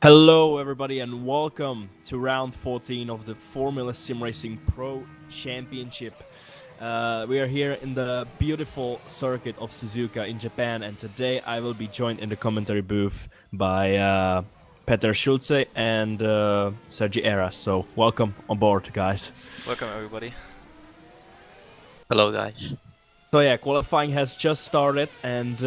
Hello everybody and welcome to round 14 of the Formula SimRacing Pro Championship. We are here in the beautiful circuit of Suzuka in Japan, and today I will be joined in the commentary booth by Peter Schulze and Sergi Heras. So welcome on board, guys. Welcome everybody. Hello guys. So yeah, qualifying has just started, and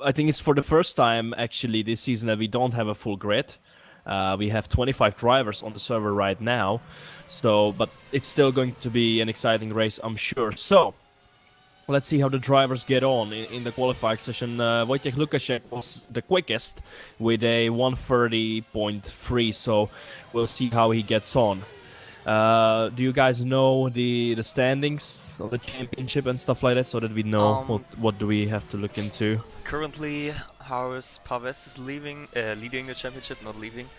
I think it's for the first time actually this season that we don't have a full grid. We have 25 drivers on the server right now, but it's still going to be an exciting race, I'm sure. So let's see how the drivers get on in the qualifying session. Wojciech Lukaszek was the quickest with a 1:30.3, so we'll see how he gets on. Do you guys know the standings of the championship and stuff like that, so that we know what do we have to look into? Currently, Heras Parves is leading the championship, not leaving.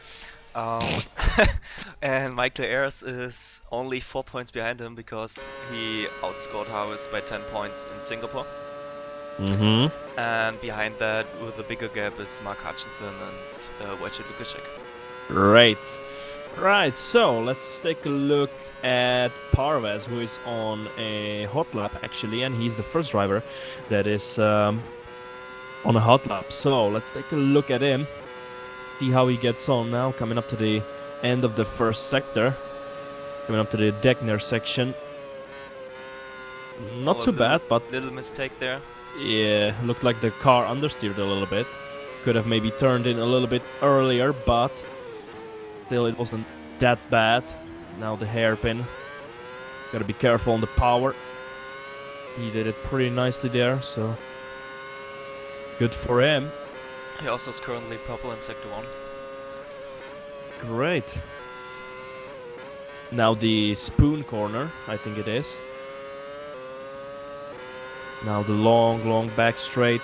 And Michael Ayers is only 4 points behind him because he outscored Heras by 10 points in Singapore. And behind that, with a bigger gap, is Mark Hutchinson and Wojciech Lukaszek. Right, so let's take a look at Parves, who is on a hot lap actually, and he's the first driver that is on a hot lap. So let's take a look at him, see how he gets on now, coming up to the end of the first sector, coming up to the Degner section. Not too bad, but little mistake there. Yeah, looked like the car understeered a little bit. Could have maybe turned in a little bit earlier, but still it wasn't that bad. Now the hairpin. Gotta be careful on the power. He did it pretty nicely there, so good for him. He also is currently purple in Sector 1. Great. Now the spoon corner, I think it is. Now the long back straight.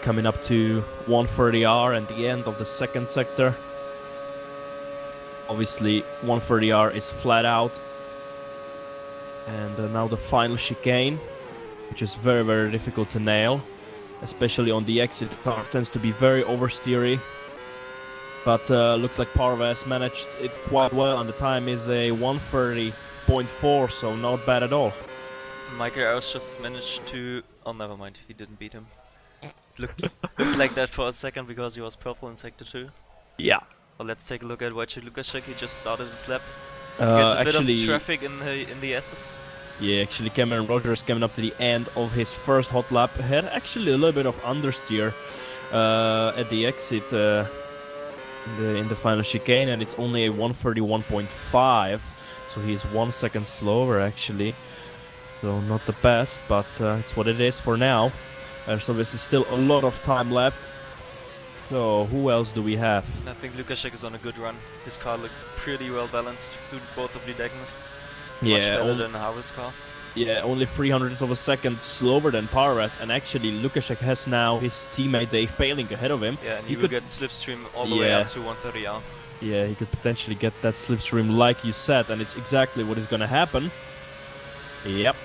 Coming up to 130R and the end of the second sector. Obviously 130R is flat out. And now the final chicane, which is very difficult to nail, especially on the exit. The car tends to be very oversteery, but looks like Parves managed it quite well, and the time is a 1:30.4, so not bad at all. Michael Ayers just managed to... Oh, never mind, he didn't beat him. Looked like that for a second because he was purple in Sector 2. Yeah. Well, let's take a look at Wojciech Lukaszek. He just started his lap. Gets a bit of traffic in the S's. Yeah, actually Cameron Rogers coming up to the end of his first hot lap had actually a little bit of understeer at the exit in the final chicane, and it's only a 1:31.5, so he's 1 second slower actually. So not the best, but it's what it is for now. There's obviously still a lot of time left. So who else do we have? I think Lukaszek is on a good run. His car looked pretty well balanced through both of the Degners. Yeah, much better than Heras' car. Yeah, only 300ths of a second slower than Parves, and actually Lukaszek has now his teammate Dave Paling ahead of him. Yeah, and he could get slipstream all the way up to 130R. Yeah, he could potentially get that slipstream like you said, and it's exactly what is gonna happen. Yep.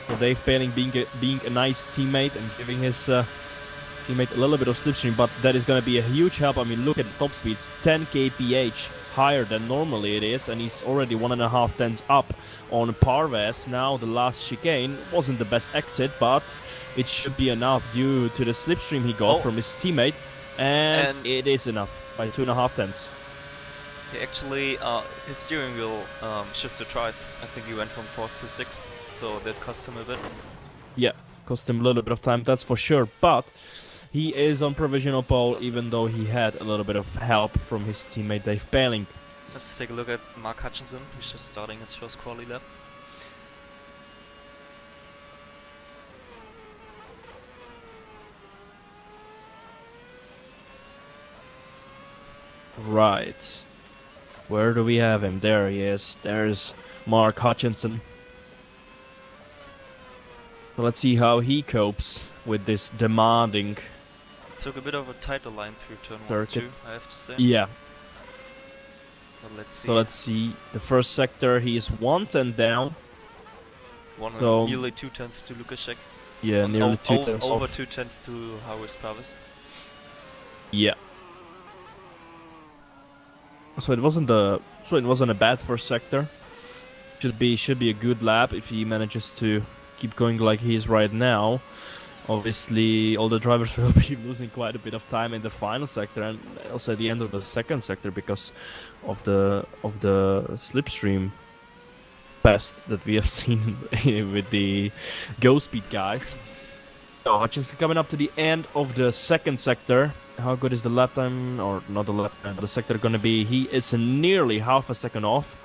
So Dave Paling being a nice teammate and giving his teammate a little bit of slipstream, but that is gonna be a huge help. I mean, look at the top speeds, 10 kph higher than normally it is, and he's already 1.5 tenths up on Parves. Now the last chicane wasn't the best exit, but it should be enough due to the slipstream he got from his teammate, and it is enough by 2.5 tenths. He actually, his steering wheel shifted twice. I think he went from 4th to 6th, so that cost him a bit. Yeah, cost him a little bit of time, that's for sure, but he is on provisional pole, even though he had a little bit of help from his teammate Dave Paling. Let's take a look at Mark Hutchinson. He's just starting his first quali lap. Right. Where do we have him? There he is. There's Mark Hutchinson. So let's see how he copes with this demanding Took a bit of a tighter line through turn 1 and 2, I have to say. Yeah. But let's see. So let's see. The first sector, he is 1 10 down. Nearly 2 tenths to Lukaszek. Yeah, nearly 2 tenths over off. 2 tenths to Heras Pavis. Yeah. So it wasn't a bad first sector. Should be a good lap if he manages to keep going like he is right now. Obviously, all the drivers will be losing quite a bit of time in the final sector and also at the end of the second sector because of the slipstream pest that we have seen with the go speed guys. So Hutchinson coming up to the end of the second sector. How good is the lap time, or not the lap time, but the sector gonna be? He is nearly half a second off.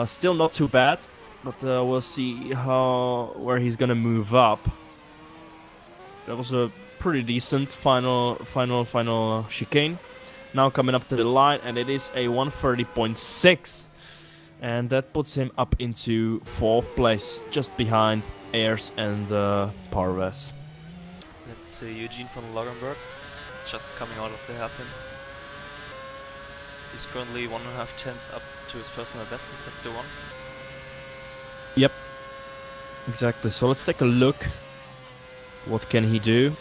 Still not too bad, but we'll see where he's gonna move up. That was a pretty decent final chicane. Now coming up to the line, and it is a 130.6, and that puts him up into 4th place, just behind Ayers and Parves. Let's see, Eugene von Lagenberg is just coming out of the hairpin. He's currently 1.5 tenths up to his personal best in sector 1. Yep, exactly. So let's take a look. What can he do?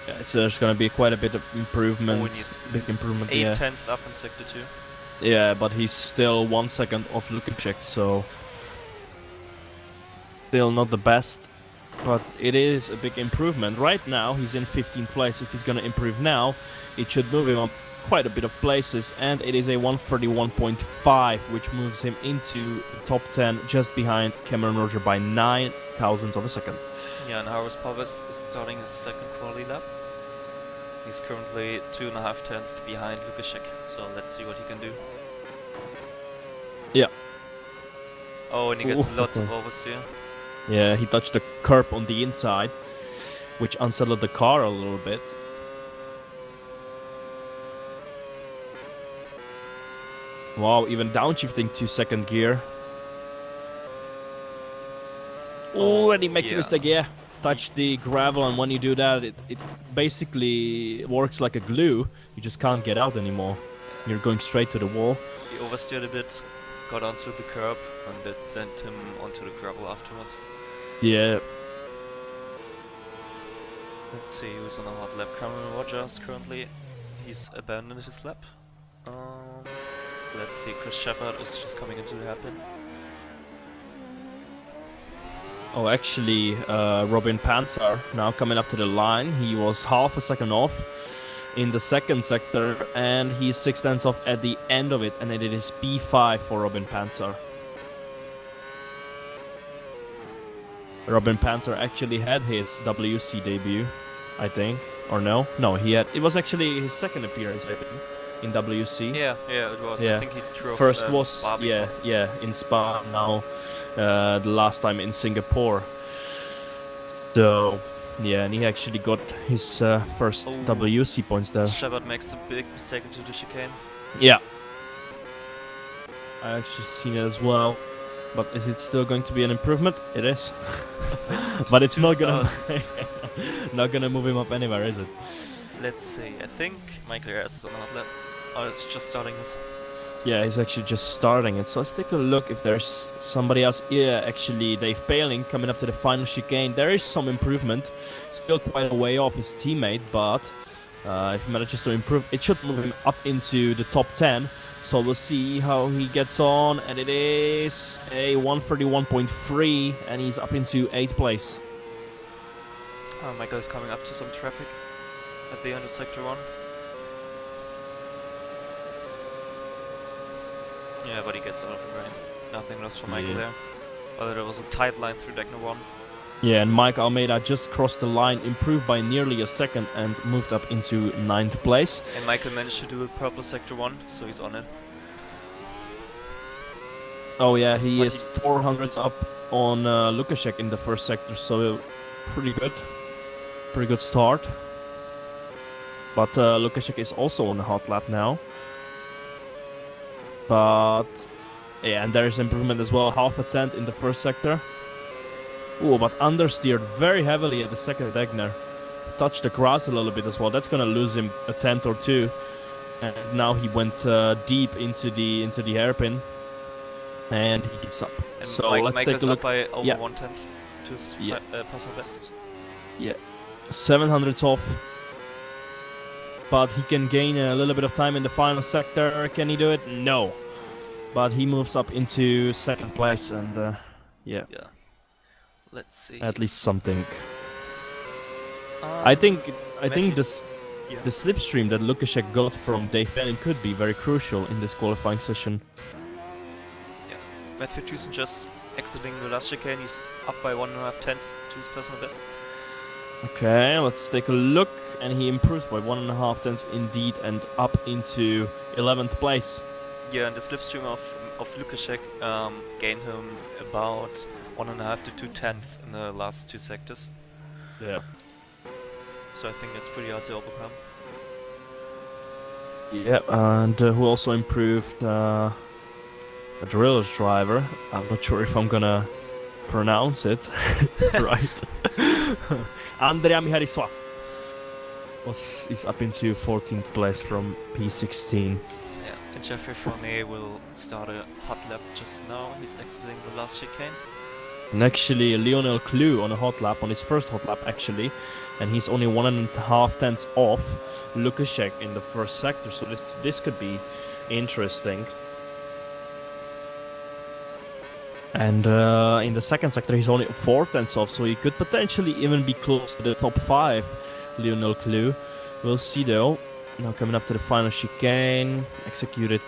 Yeah, there's gonna be quite a bit of improvement. Oh, and he's big improvement. 8 Yeah. tenths up in sector 2. Yeah, but he's still 1 second off Lukaczek, so still not the best. But it is a big improvement. Right now, he's in 15th place. If he's gonna improve now, it should move him up quite a bit of places, and it is a 131.5, which moves him into the top 10, just behind Cameron Roger by 9 thousandths of a second. Yeah, and Heras Pavis is starting his second quali lap. He's currently 2.5 tenths behind Lukaczek, so let's see what he can do. Yeah. Oh, and he gets lots of oversteer. Yeah, he touched the curb on the inside, which unsettled the car a little bit. Wow, even downshifting to second gear. Oh, and he makes a mistake, yeah. Touch the gravel, and when you do that, it basically works like a glue. You just can't get out anymore. You're going straight to the wall. He oversteered a bit, got onto the curb, and that sent him onto the gravel afterwards. Yeah. Let's see who's on a hot lap. Cameron Rogers currently, he's abandoned his lap. Let's see, Chris Shepard is just coming into the hairpin. Oh, actually, Robin Panzer now coming up to the line. He was half a second off in the second sector, and he's 6 tenths off at the end of it, and it is P5 for Robin Panzer. Robin Panzer actually had his WC debut, I think, or no? No, he had. It was actually his second appearance, I think, in WC. Yeah, it was. Yeah. I think he drove First was Spa before. in Spa. Now the last time in Singapore. So yeah, and he actually got his first WC points there. Shepard makes a big mistake into the chicane. Yeah, I actually seen it as well. But is it still going to be an improvement? It is. But it's not gonna move him up anywhere, is it? Let's see. I think Michael Heras is on the hot lap. Oh, it's just starting his. Yeah, he's actually just starting it. So let's take a look if there's somebody else. Yeah, actually, Dave Paling coming up to the final chicane. There is some improvement. Still quite a way off his teammate, but if he manages to improve, it should move him up into the top 10. So we'll see how he gets on. And it is a 131.3, and he's up into 8th place. Michael is coming up to some traffic at the end of sector 1. Yeah, but he gets out of the rain. Nothing lost for Michael there. But there was a tight line through deck number 1. Yeah, and Mike Almeida just crossed the line, improved by nearly a second, and moved up into 9th place. And Michael managed to do a purple sector 1, so he's on it. Oh yeah, he is 400s up on Lukaczek in the first sector, so pretty good. Pretty good start. But Lukaczek is also on a hot lap now. But yeah, and there is improvement as well. Half a tenth in the first sector. Oh, but understeered very heavily at the second Degner. touched the grass a little bit as well. That's gonna lose him a tenth or two. And now he went deep into the hairpin, and he gives up. And so Mike, let's Mike take is a look. up by over Yeah. 1/10 to his Yeah. personal best. Yeah, 700s off. But he can gain a little bit of time in the final sector. Can he do it? No. But he moves up into second place, and yeah, Yeah. Let's see. at least something. I think Matthew- this. Yeah. The slipstream that Lukaszek got from Dave Penning could be very crucial in this qualifying session. Matthew Thusen just exiting the last chicane. He's up by 1.5 to his personal best. Okay, let's take a look. And he improves by 1.5 tenths indeed, and up into 11th place. Yeah, and the slipstream of Lukaszek gained him about 1.5 to 2/10 in the last two sectors. Yeah. So I think that's pretty hard to overcome. Yeah, and who also improved a driller's driver. I'm not sure if I'm gonna pronounce it right. Andrea Mihariswa is up into 14th place from P16. Yeah, and Jeffrey Fournier will start a hot lap just now. He's exiting the last chicane. And actually, Lionel Clou on a hot lap, on his first hot lap actually, and he's only 1.5 tenths off Lukaszek in the first sector, so this could be interesting. And in the second sector, he's only 4 tenths off, so he could potentially even be close to the top 5, Lionel Clou. We'll see though. Now coming up to the final chicane, executed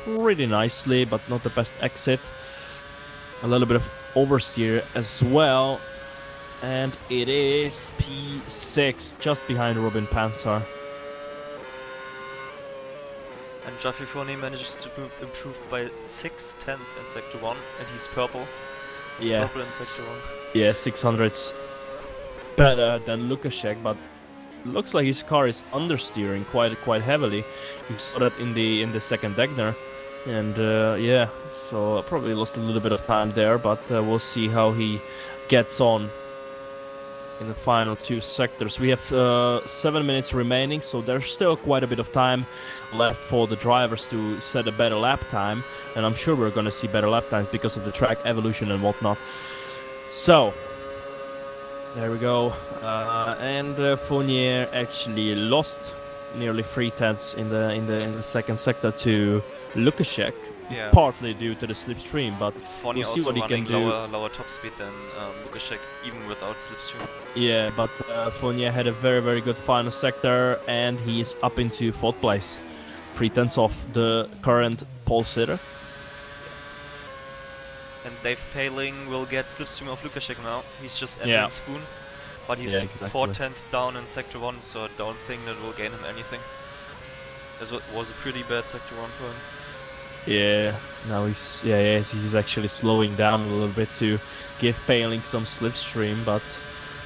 pretty nicely, but not the best exit. A little bit of oversteer as well, and it is P6, just behind Robin Pantar. And Jeffrey Fournier manages to improve by 6/10 in sector 1, and he's purple. He's Yeah. purple in sector 1. Yeah, 600s better than Lukaszek, but looks like his car is understeering quite heavily. We saw that in the second Degner, and yeah, so probably lost a little bit of time there, but we'll see how he gets on in the final two sectors. We have 7 minutes remaining, so there's still quite a bit of time left for the drivers to set a better lap time, and I'm sure we're gonna see better lap times because of the track evolution and whatnot. So there we go, and Fournier actually lost nearly 3 tenths in the second sector to Lukaszek, Yeah. partly due to the slipstream, but Fournier we'll see also what he can running do. lower top speed than Lukaszek, even without slipstream. Yeah, but Fournier had a very good final sector, and he is up into 4th place, 3 tenths off the current pole sitter. And Dave Paling will get slipstream of Lukaszek now. He's just entering Yeah. spoon, but he's Yeah, exactly. 4/10 down in sector 1, so I don't think that will gain him anything. This was a pretty bad sector 1 for him. Yeah, now he's actually slowing down a little bit to give Paling some slipstream, but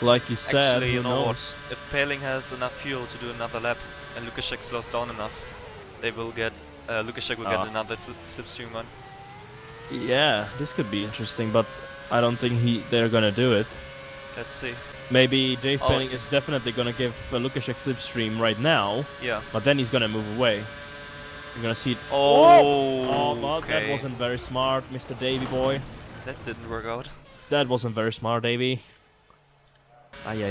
like you said, Actually, you who know knows? what? If Paling has enough fuel to do another lap and Lukaszek slows down enough, they will get Lukaszek will get another slipstream run. Yeah, this could be interesting, but I don't think they're gonna do it. Let's see. Maybe Dave Oh. Paling is definitely gonna give Lukaszek slipstream right now, Yeah. but then he's gonna move away. You're gonna see it. Oh, But that okay. wasn't very smart, Mr. Davy boy. That didn't work out. That wasn't very smart, Davy. Ay.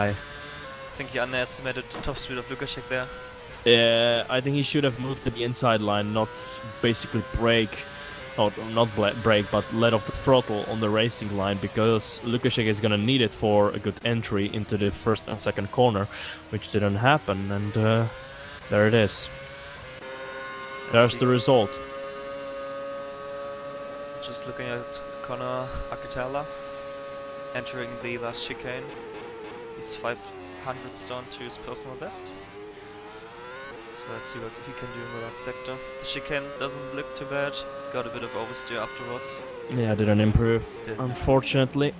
I think he underestimated the top speed of Lukaszek there. Yeah, I think he should have moved to the inside line, not basically brake. Not brake, but let off the throttle on the racing line, because Lukaszek is gonna need it for a good entry into the first and second corner, which didn't happen, and there it is. There's the result. Just looking at Connor Akitala entering the last chicane. He's 500 down to his personal best. So let's see what he can do in the last sector. The chicane doesn't look too bad. Got a bit of oversteer afterwards. Yeah, didn't improve, Didn't. unfortunately.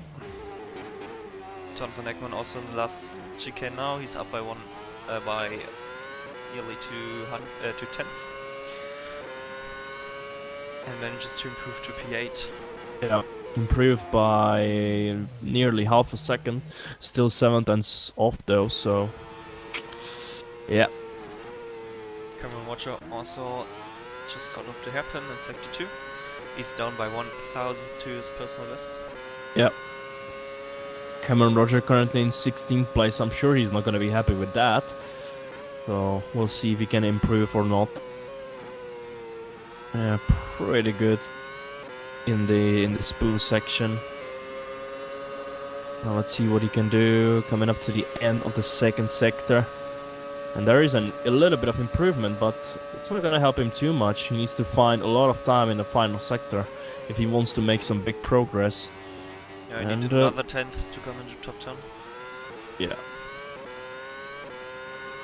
Ton van Ekman also in the last chicane now. He's up by by nearly 2/10. And manages to improve to P8. Yeah, improved by nearly half a second. Still 7 tenths off though, so yeah. Cameron Watcher also just out of the hairpin in sector 2. He's down by 1,000 to his personal best. Yeah. Cameron Roger currently in 16th place. I'm sure he's not going to be happy with that. So we'll see if he can improve or not. Yeah, pretty good in the spool section. Now let's see what he can do. Coming up to the end of the second sector. And there is a little bit of improvement, but it's not going to help him too much. He needs to find a lot of time in the final sector if he wants to make some big progress. Yeah, I need another 10th to come into top 10. Yeah.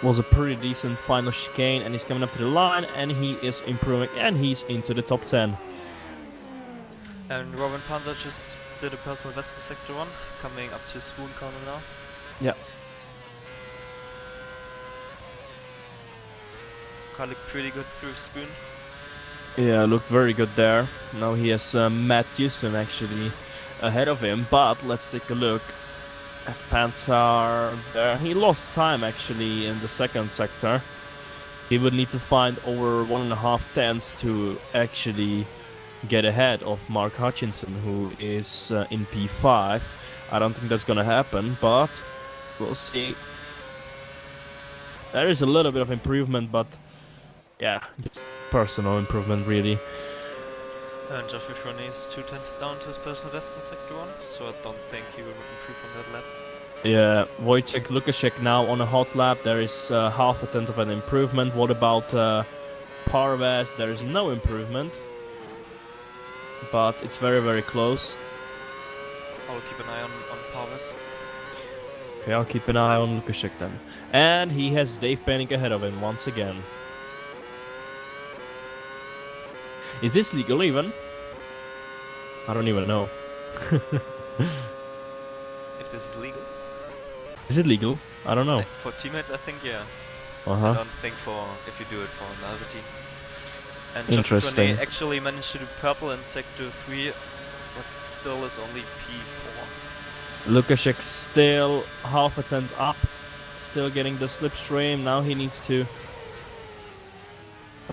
Was a pretty decent final chicane, and he's coming up to the line, and he is improving, and he's into the top 10. And Robin Panzer just did a personal best in sector 1, coming up to spoon corner now. Yeah. Car looked pretty good through spoon. Yeah, looked very good there. Now he has Matt Houston actually ahead of him, but let's take a look at Panzer there. He lost time actually in the second sector. He would need to find over 1.5 tenths to actually get ahead of Mark Hutchinson, who is in P5. I don't think that's gonna happen, but we'll see. There is a little bit of improvement, but yeah, it's personal improvement really. And Joshua Frone is 2 tenths down to his personal best in sector 1, so I don't think he will improve on that lap. Yeah, Wojciech Lukaszek now on a hot lap. There is half a tenth of an improvement. What about Parvez? There is no improvement, but it's very, very close. I'll keep an eye on Parvez. Okay, I'll keep an eye on Lukaszek then. And he has Dave Penning ahead of him once again. Is this legal even? I don't even know. If this is legal? Is it legal? I don't know. For teammates, I think yeah. I Uh-huh. don't think for if you do it for another team. And Interesting. Joshua Frone actually managed to do purple in sector 3, but still is only P4. Lukaszek still half a tenth up. Still getting the slipstream. Now he needs to...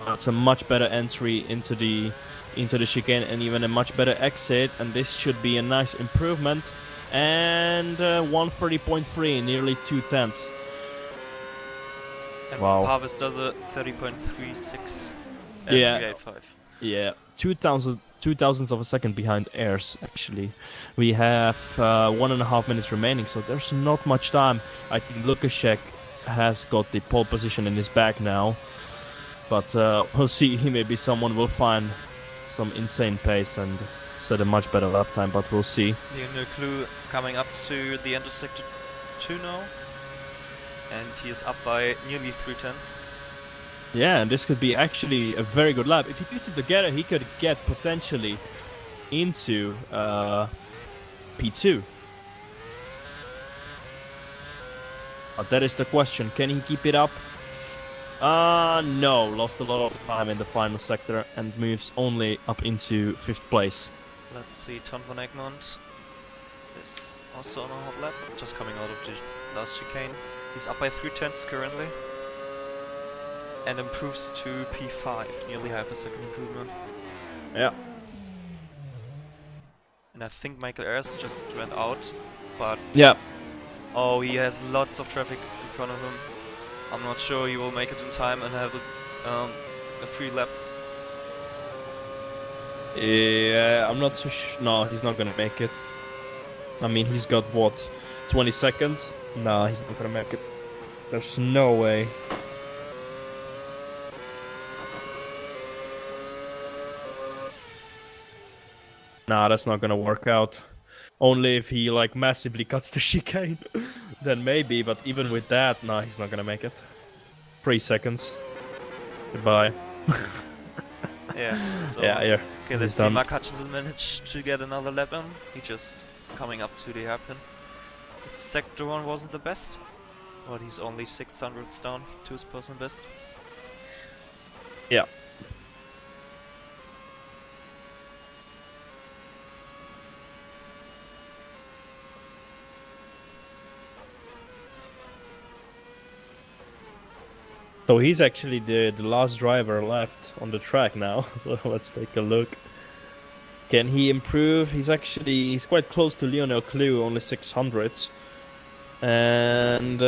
It's a much better entry into the chicane and even a much better exit, and this should be a nice improvement. And 130.3, nearly 2 tenths. And Wow. Parvez does a 30.36 and Yeah. 385. Yeah, 2,000ths of a second behind Airs actually. We have 1.5 minutes remaining, so there's not much time. I think Lukaszek has got the pole position in his bag now. But we'll see, maybe someone will find some insane pace and set a much better lap time, but we'll see. Leonel Clue coming up to the end of sector 2 now. And he is up by nearly 3 tenths. Yeah, and this could be actually a very good lap. If he puts it together, he could get potentially into P2. But that is the question, can he keep it up? No, lost a lot of time in the final sector and moves only up into 5th place. Let's see, Ton van Egmond is also on a hot lap, just coming out of the last chicane. He's up by 3 tenths currently. And improves to P5, nearly half a second improvement. Yeah. And I think Michael Ayers just went out, but... Yeah. Oh, he has lots of traffic in front of him. I'm not sure he will make it in time and have a free lap. Yeah, I'm not so no, he's not gonna make it. I mean, he's got what, 20 seconds? Nah, he's not gonna make it. There's no way. Nah, that's not gonna work out. Only if he like massively cuts the chicane, then maybe. But even with that, nah, he's not gonna make it. 3 seconds. Goodbye. Yeah, so Yeah. okay, let's he's see. done. Mark Hutchinson managed to get another lap in. He just coming up to the hairpin. Sector 1 wasn't the best, but he's only 600ths down to his personal best. Yeah. So he's actually the last driver left on the track now. So let's take a look. Can he improve? He's quite close to Lionel Clue, only 600s. And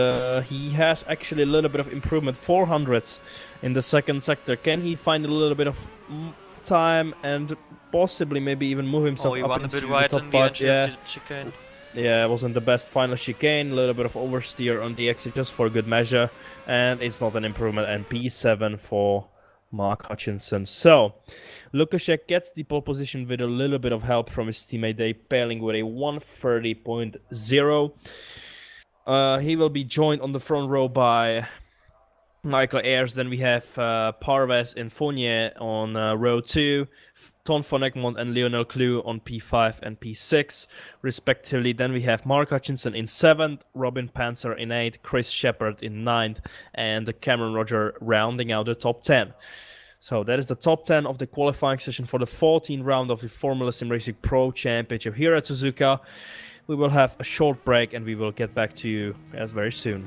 he has actually a little bit of improvement, 400s in the second sector. Can he find a little bit of time and possibly maybe even move himself Oh, he up won a into bit the wide top in the 5? entry Yeah. of the chicane. Yeah, it wasn't the best final chicane, a little bit of oversteer on the exit just for good measure, and it's not an improvement, and P7 for Mark Hutchinson. So, Lukashek gets the pole position with a little bit of help from his teammate Dave Paling with a 130.0. He will be joined on the front row by Michael Ayers. Then we have Parves and Fournier on row 2, Ton van Egmond and Lionel Clue on P5 and P6, respectively. Then we have Mark Hutchinson in 7th, Robin Panzer in 8th, Chris Shepard in 9th, and Cameron Roger rounding out the top 10. So that is the top 10 of the qualifying session for the 14th round of the Formula SimRacing Pro Championship here at Suzuka. We will have a short break and we will get back to you as very soon.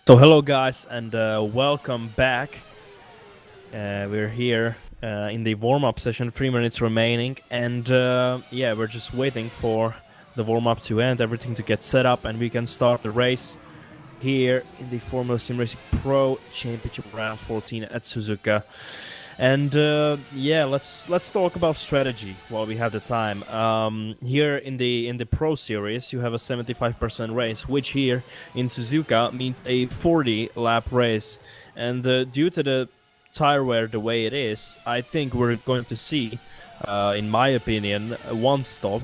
So hello guys and welcome back. We're here in the warm-up session, 3 minutes remaining, and yeah, we're just waiting for the warm-up to end, everything to get set up, and we can start the race here in the Formula SimRacing Pro Championship round 14 at Suzuka. And yeah, let's talk about strategy while we have the time. Here in the Pro Series, you have a 75% race, which here in Suzuka means a 40-lap race. And due to the tire wear the way it is, I think we're going to see, in my opinion, a one-stop.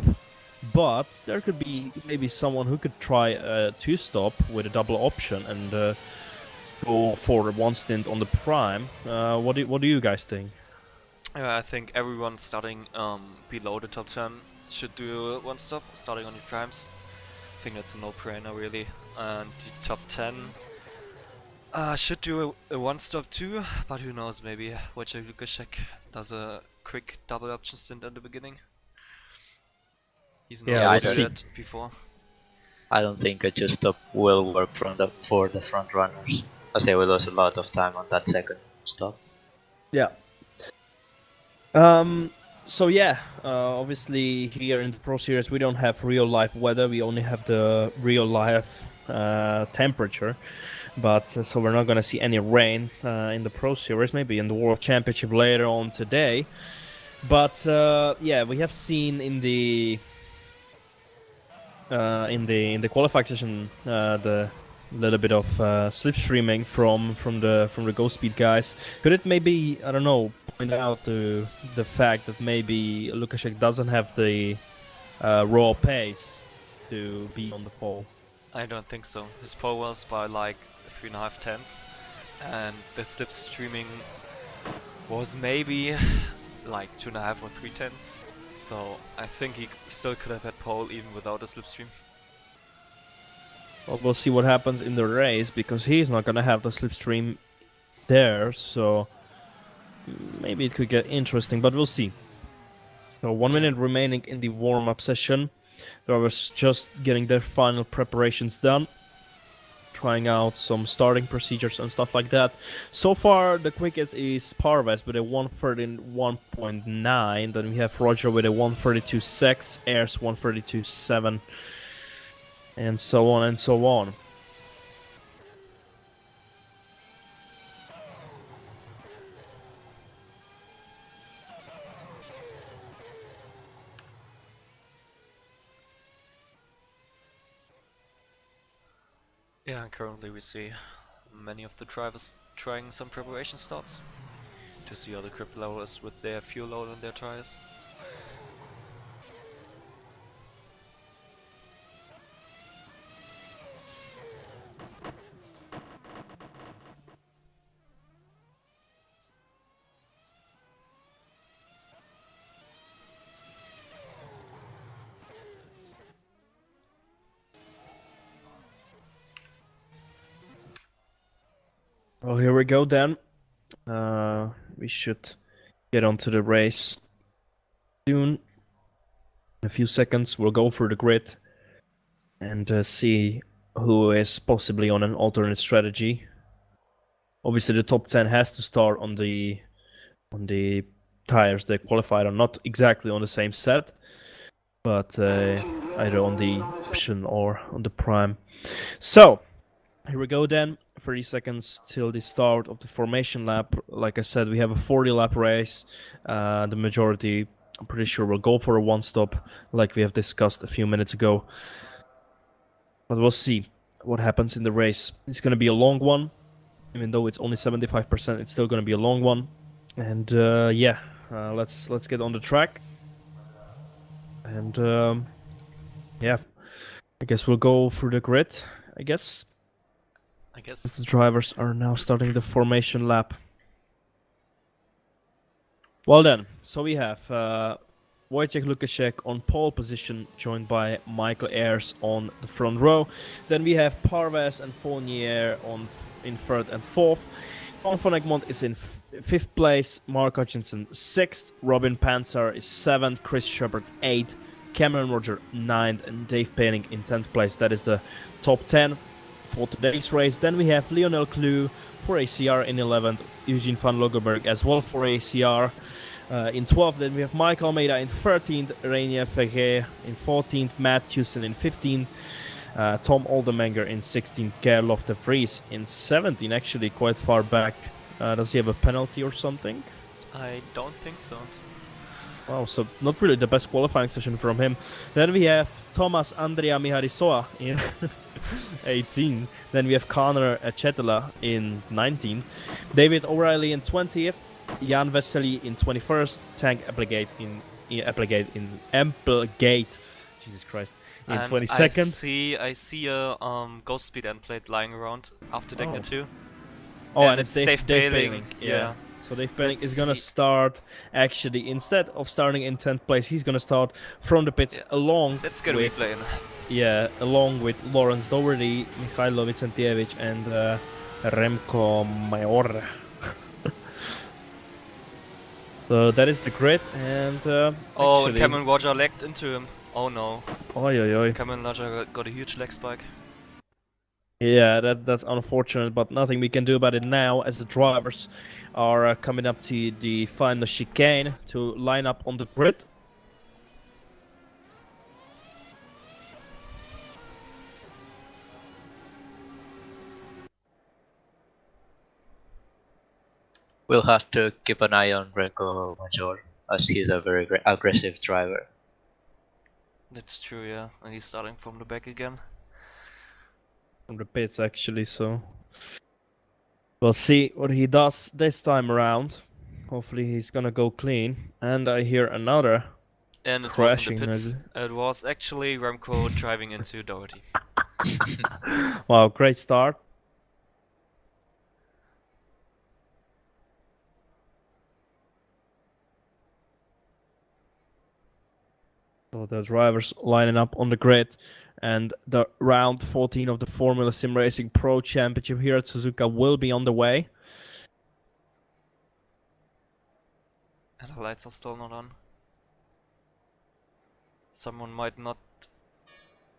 But there could be maybe someone who could try a two-stop with a double option and go for one stint on the prime. What do you guys think? I think everyone starting below the top 10 should do one stop, starting on the primes. I think that's a no-brainer really. And the top 10 should do a one stop too, but who knows, maybe Wojciech Lukaszek does a quick double option stint at the beginning. He's not Yeah, I done don't- that before. I don't think a just stop will work for the front runners, as they will lose a lot of time on that second stop. Yeah. So yeah, obviously here in the Pro Series we don't have real life weather. We only have the real life temperature. But so we're not gonna see any rain in the Pro Series. Maybe in the World Championship later on today. But yeah, we have seen in the qualifying session the little bit of slipstreaming from the Go Speed guys. Could it maybe, I don't know, point out the fact that maybe Lukaszek doesn't have the raw pace to be on the pole? I don't think so. His pole was by like 3.5 tenths, and the slipstreaming was maybe like 2.5 or 3 tenths. So I think he still could have had pole even without a slipstream. Well, we'll see what happens in the race, because he's not gonna have the slipstream there, so maybe it could get interesting, but we'll see. So 1 minute remaining in the warm-up session. Drivers just getting their final preparations done, trying out some starting procedures and stuff like that. So far, the quickest is Parvez with a 1:31.9. Then we have Roger with a 1:32.6, Airs 1:32.7, and so on and so on. Yeah, and currently we see many of the drivers trying some preparation starts to see how the grip level is with their fuel load on their tires. Well, here we go then. We should get onto the race soon. In a few seconds, we'll go through the grid and see who is possibly on an alternate strategy. Obviously, the top 10 has to start on the tires they qualified on, not exactly on the same set, but either on the option or on the prime. So here we go then. 30 seconds till the start of the formation lap. Like I said, we have a 40-lap race. The majority, I'm pretty sure, will go for a one-stop, like we have discussed a few minutes ago. But we'll see what happens in the race. It's going to be a long one. Even though it's only 75%, it's still going to be a long one. And yeah, let's get on the track. And yeah, I guess we'll go through the grid, I guess. The drivers are now starting the formation lap. Well then, so we have Wojciech Lukaszek on pole position, joined by Michael Ayers on the front row. Then we have Parvez and Fournier in third and fourth. Tom van Egmond is in fifth place, Mark Hutchinson 6th, Robin Panzer is 7th, Chris Shepard 8th, Cameron Roger 9th, and Dave Painting in 10th place. That is the top 10. for today's race. Then we have Lionel Clue for ACR in 11th, Eugene van Logeberg as well for ACR in 12th. Then we have Mike Almeida in 13th, Rainier Ferrer in 14th, Matt Hewson in 15th, Tom Oldenmenger in 16th, Gerlof de Vries in 17th, actually quite far back. Does he have a penalty or something? I don't think so. Wow, so not really the best qualifying session from him. Then we have Thomas Andrea Miharisoa in 18. Then we have Connor Chetela in 19. David O'Reilly in 20th. Jan Vesely in 21st. Tank Applegate in Applegate. Jesus Christ. In 22nd. I see a Ghost Speed end plate lying around after Decker 2. Oh, and it's Dave Baling. Yeah. So Dave Baling is gonna start, actually, instead of starting in 10th place, he's gonna start from the pits along Let's get a with, replay in. yeah, along with Lawrence Doherty, Mikhailo Vicentievich, and Remco Mayor. So that is the grid, and and Cameron Roger legged into him. Oh no. Oi, oi, oi. Cameron Roger got a huge leg spike. Yeah, that's unfortunate, but nothing we can do about it now, as the drivers are coming up to the final chicane to line up on the grid. We'll have to keep an eye on Renko Major, as he's a very aggressive driver. That's true, yeah. And he's starting from the back again. From the pits, actually, so we'll see what he does this time around. Hopefully he's gonna go clean. And I hear another And it crashing. wasn't the pits. It was actually Remco driving into Doherty. Wow, great start. So the drivers lining up on the grid, and the round 14 of the Formula SimRacing Pro Championship here at Suzuka will be on the way. And the lights are still not on. Someone might not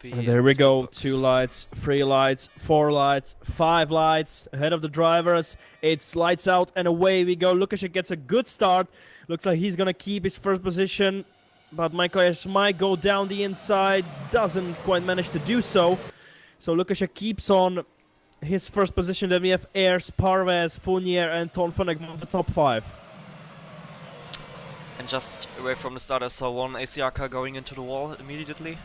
be. And there we go, 2 lights, 3 lights, 4 lights, 5 lights ahead of the drivers. It's lights out and away we go. Lukaszek gets a good start. Looks like he's gonna keep his first position. But Michael Ayers might go down the inside, doesn't quite manage to do so. So Lukaszek keeps on his first position. Then we have Ayers, Parvez, Fournier, and Ton van Egmond, the top 5. And just away from the start, I saw one ACR car going into the wall immediately.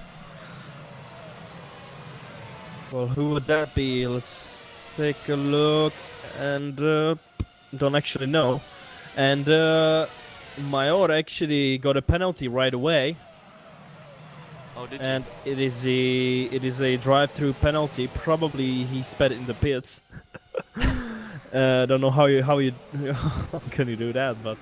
Well, who would that be? Let's take a look. And don't actually know. And Mayor actually got a penalty right away. Oh, did and it is a drive-through penalty. Probably he sped in the pits. Don't know how you how can you do that, but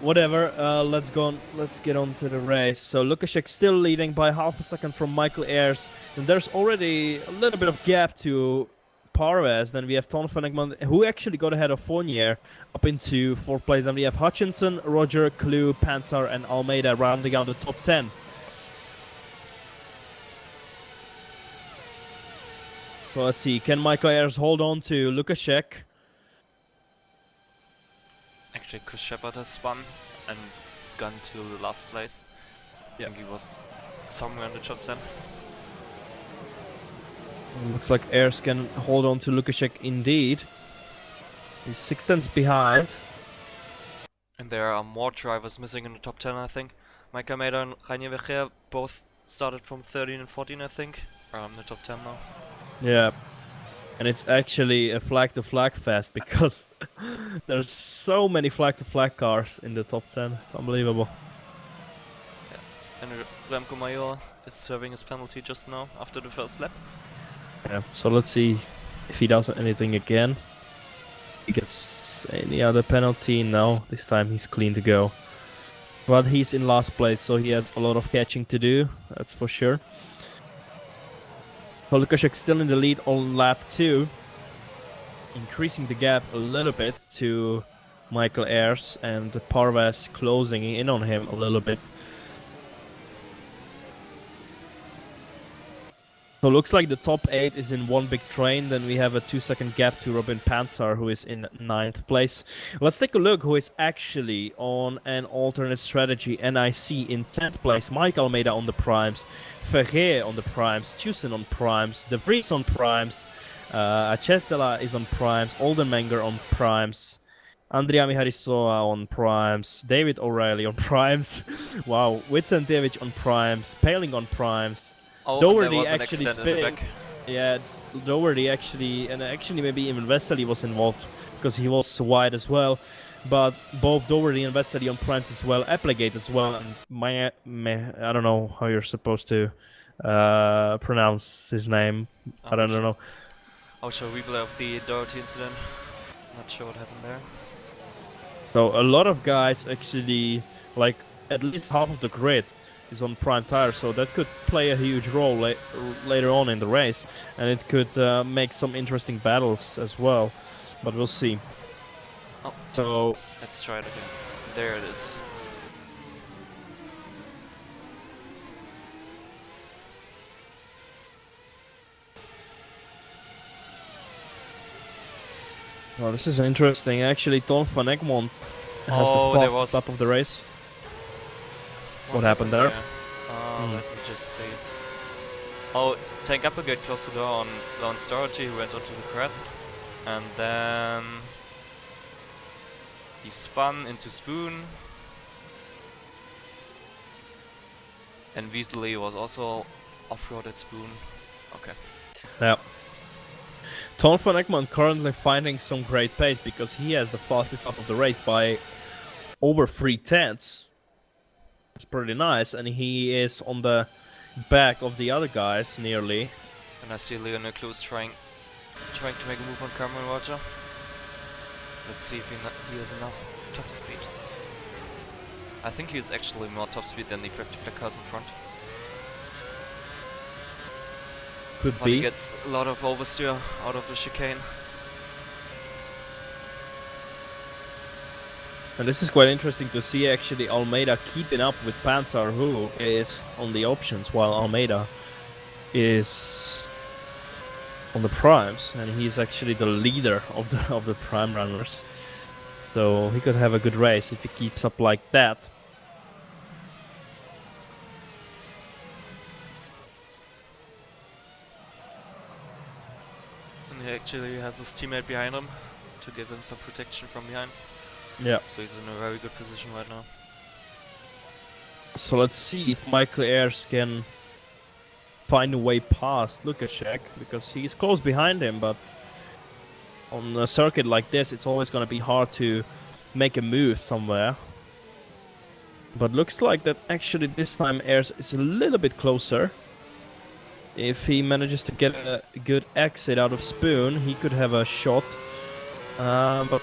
whatever. Let's go on. Let's get on to the race. So Lukaszek still leading by half a second from Michael Ayers, and there's already a little bit of gap to Parvez. Then we have Ton van Egmond, who actually got ahead of Fournier up into 4th place. Then we have Hutchinson, Roger, Clue, Panzer, and Almeida rounding out the top 10. So let's see, can Michael Ayers hold on to Lukaszek? Actually, Chris Shepard has spun and he's gone to the last place. I think he was somewhere in the top 10. Looks like Ayers can hold on to Lukaszek indeed. He's 6 tenths behind. And there are more drivers missing in the top 10, I think. Mike Almeida and Rainier Vecher both started from 13 and 14, I think. Are in the top 10 now. Yeah. And it's actually a flag-to-flag fest because there's so many flag-to-flag cars in the top 10. It's unbelievable. Yeah. And Remco Mayor is serving his penalty just now after the first lap. Yeah, so let's see if he does anything again. He gets any other penalty? No, this time he's clean to go. But he's in last place, so he has a lot of catching to do, that's for sure. So Lukaszek still in the lead on lap 2, increasing the gap a little bit to Michael Ayers, and Parvez closing in on him a little bit. So looks like the top 8 is in one big train. Then we have a 2-second gap to Robin Panzer, who is in 9th place. Let's take a look who is actually on an alternate strategy. NIC in 10th place. Mike Almeida on the primes. Ferrer on the primes. Tucson on primes. De Vries on primes. Acetela is on primes. Oldenmenger on primes. Andrea Miharisoa on primes. David O'Reilly on primes. Wow. Witzentevich on primes. Paling on primes. Oh, Doherty actually spinning. Yeah, Doherty actually, and actually maybe even Vesely was involved because he was wide as well. But both Doherty and Vesely on primes as well, Applegate as well, and I don't know how you're supposed to pronounce his name. I don't know. I'll show a replay of the Doherty incident. Not sure what happened there. So a lot of guys actually, like at least half of the grid is on prime tire, so that could play a huge role later on in the race, and it could make some interesting battles as well, but we'll see. Oh, so let's try it again. There it is. well, this is interesting. Actually, Ton van Egmond has the fastest stop of the race. What happened there? Let me just see. Oh, Tank Applegate closed the door on Lawrence Doherty, who went onto the crest, and then he spun into Spoon, and Weasley was also off-roaded Spoon. Okay. Yeah. Ton van Egmond currently finding some great pace because he has the fastest stop of the race by over 3/10. It's pretty nice, and he is on the back of the other guys nearly. And I see Leon Clues trying to make a move on Cameron Roger. Let's see if he has enough top speed. I think he is actually more top speed than the 50 flag cars in front. Could but be. He gets a lot of oversteer out of the chicane. And this is quite interesting to see actually Almeida keeping up with Panzer, who is on the options, while Almeida is on the primes, and he's actually the leader of the prime runners. So he could have a good race if he keeps up like that. And he actually has his teammate behind him to give him some protection from behind. Yeah. So he's in a very good position right now. So let's see if Michael Ayers can find a way past Lukaszek, because he's close behind him, but on a circuit like this it's always going to be hard to make a move somewhere. But looks like that actually this time Ayers is a little bit closer. If he manages to get a good exit out of Spoon, he could have a shot. But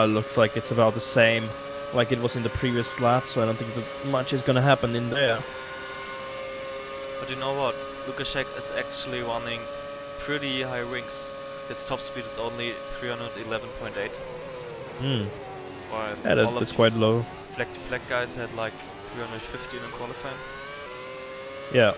looks like it's about the same like it was in the previous lap, so I don't think that much is gonna happen in there. But you know what? Lukaszek is actually running pretty high rings. His top speed is only 311.8. While Yeah, that's quite low. Flag to flag guys had like 315 in qualifying. Yeah.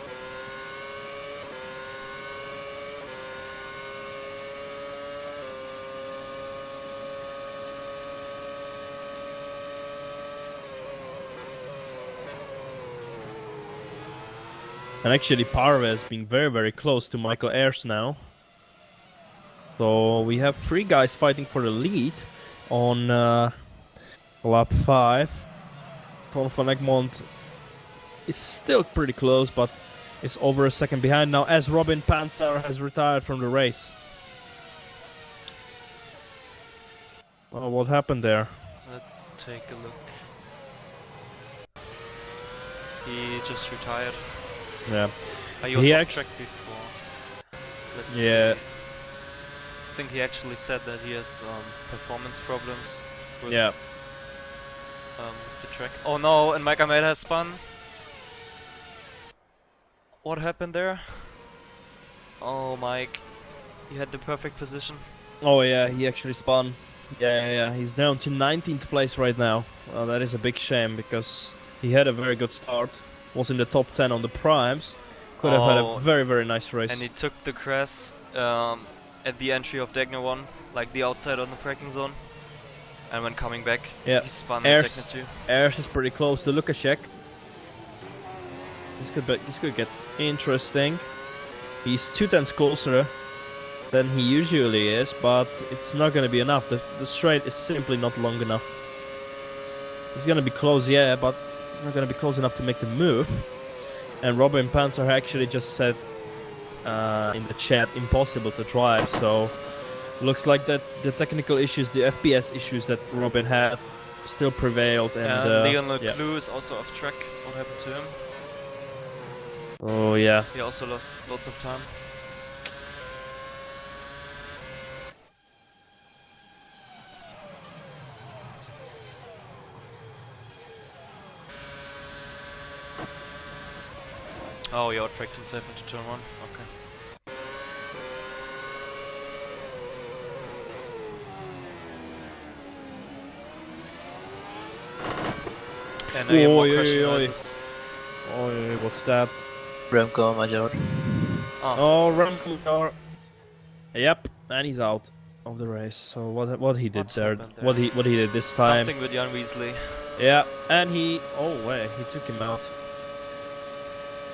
And actually Parve has been very, very close to Michael Ayers now. So we have 3 guys fighting for the lead on lap 5. Ton van Egmond is still pretty close, but is over a second behind now as Robin Panzer has retired from the race. Oh, what happened there? Let's take a look. He just retired. Yeah. He was off track before. Let's see. I think he actually said that he has performance problems with, with the track. Oh no, and Mike Almeida has spun. What happened there? Oh, Mike. You had the perfect position. Oh yeah, he actually spun. Yeah. He's down to 19th place right now. Well, that is a big shame because he had a very good start. Was in the top 10 on the primes. could have had a Oh, very, very nice race. And he took the crash at the entry of Degner 1, like the outside on the braking zone. And when coming back, Yeah. he spun at Airs, Degner 2. Airs is pretty close to Lukaszek. This could get interesting. He's 2/10 closer than he usually is, but it's not gonna be enough. The straight is simply not long enough. He's gonna be close, yeah, but he's not gonna be close enough to make the move. And Robin Panzer actually just said in the chat, impossible to drive, so looks like that the technical issues, the FPS issues that Robin had still prevailed. And Leon yeah. Leclue is also off track. What happened to him? Oh yeah. He also lost lots of time. Oh, you out-tracked himself into turn 1? Okay. And now you have more question noises. Oh, yeah, what's that? Remco Major. Oh, Remco. Yep, and he's out of the race. So what he did What there? happened there? What he did this time? Something with Jan Weasley. Yeah, and he. Oh wait, he took him out.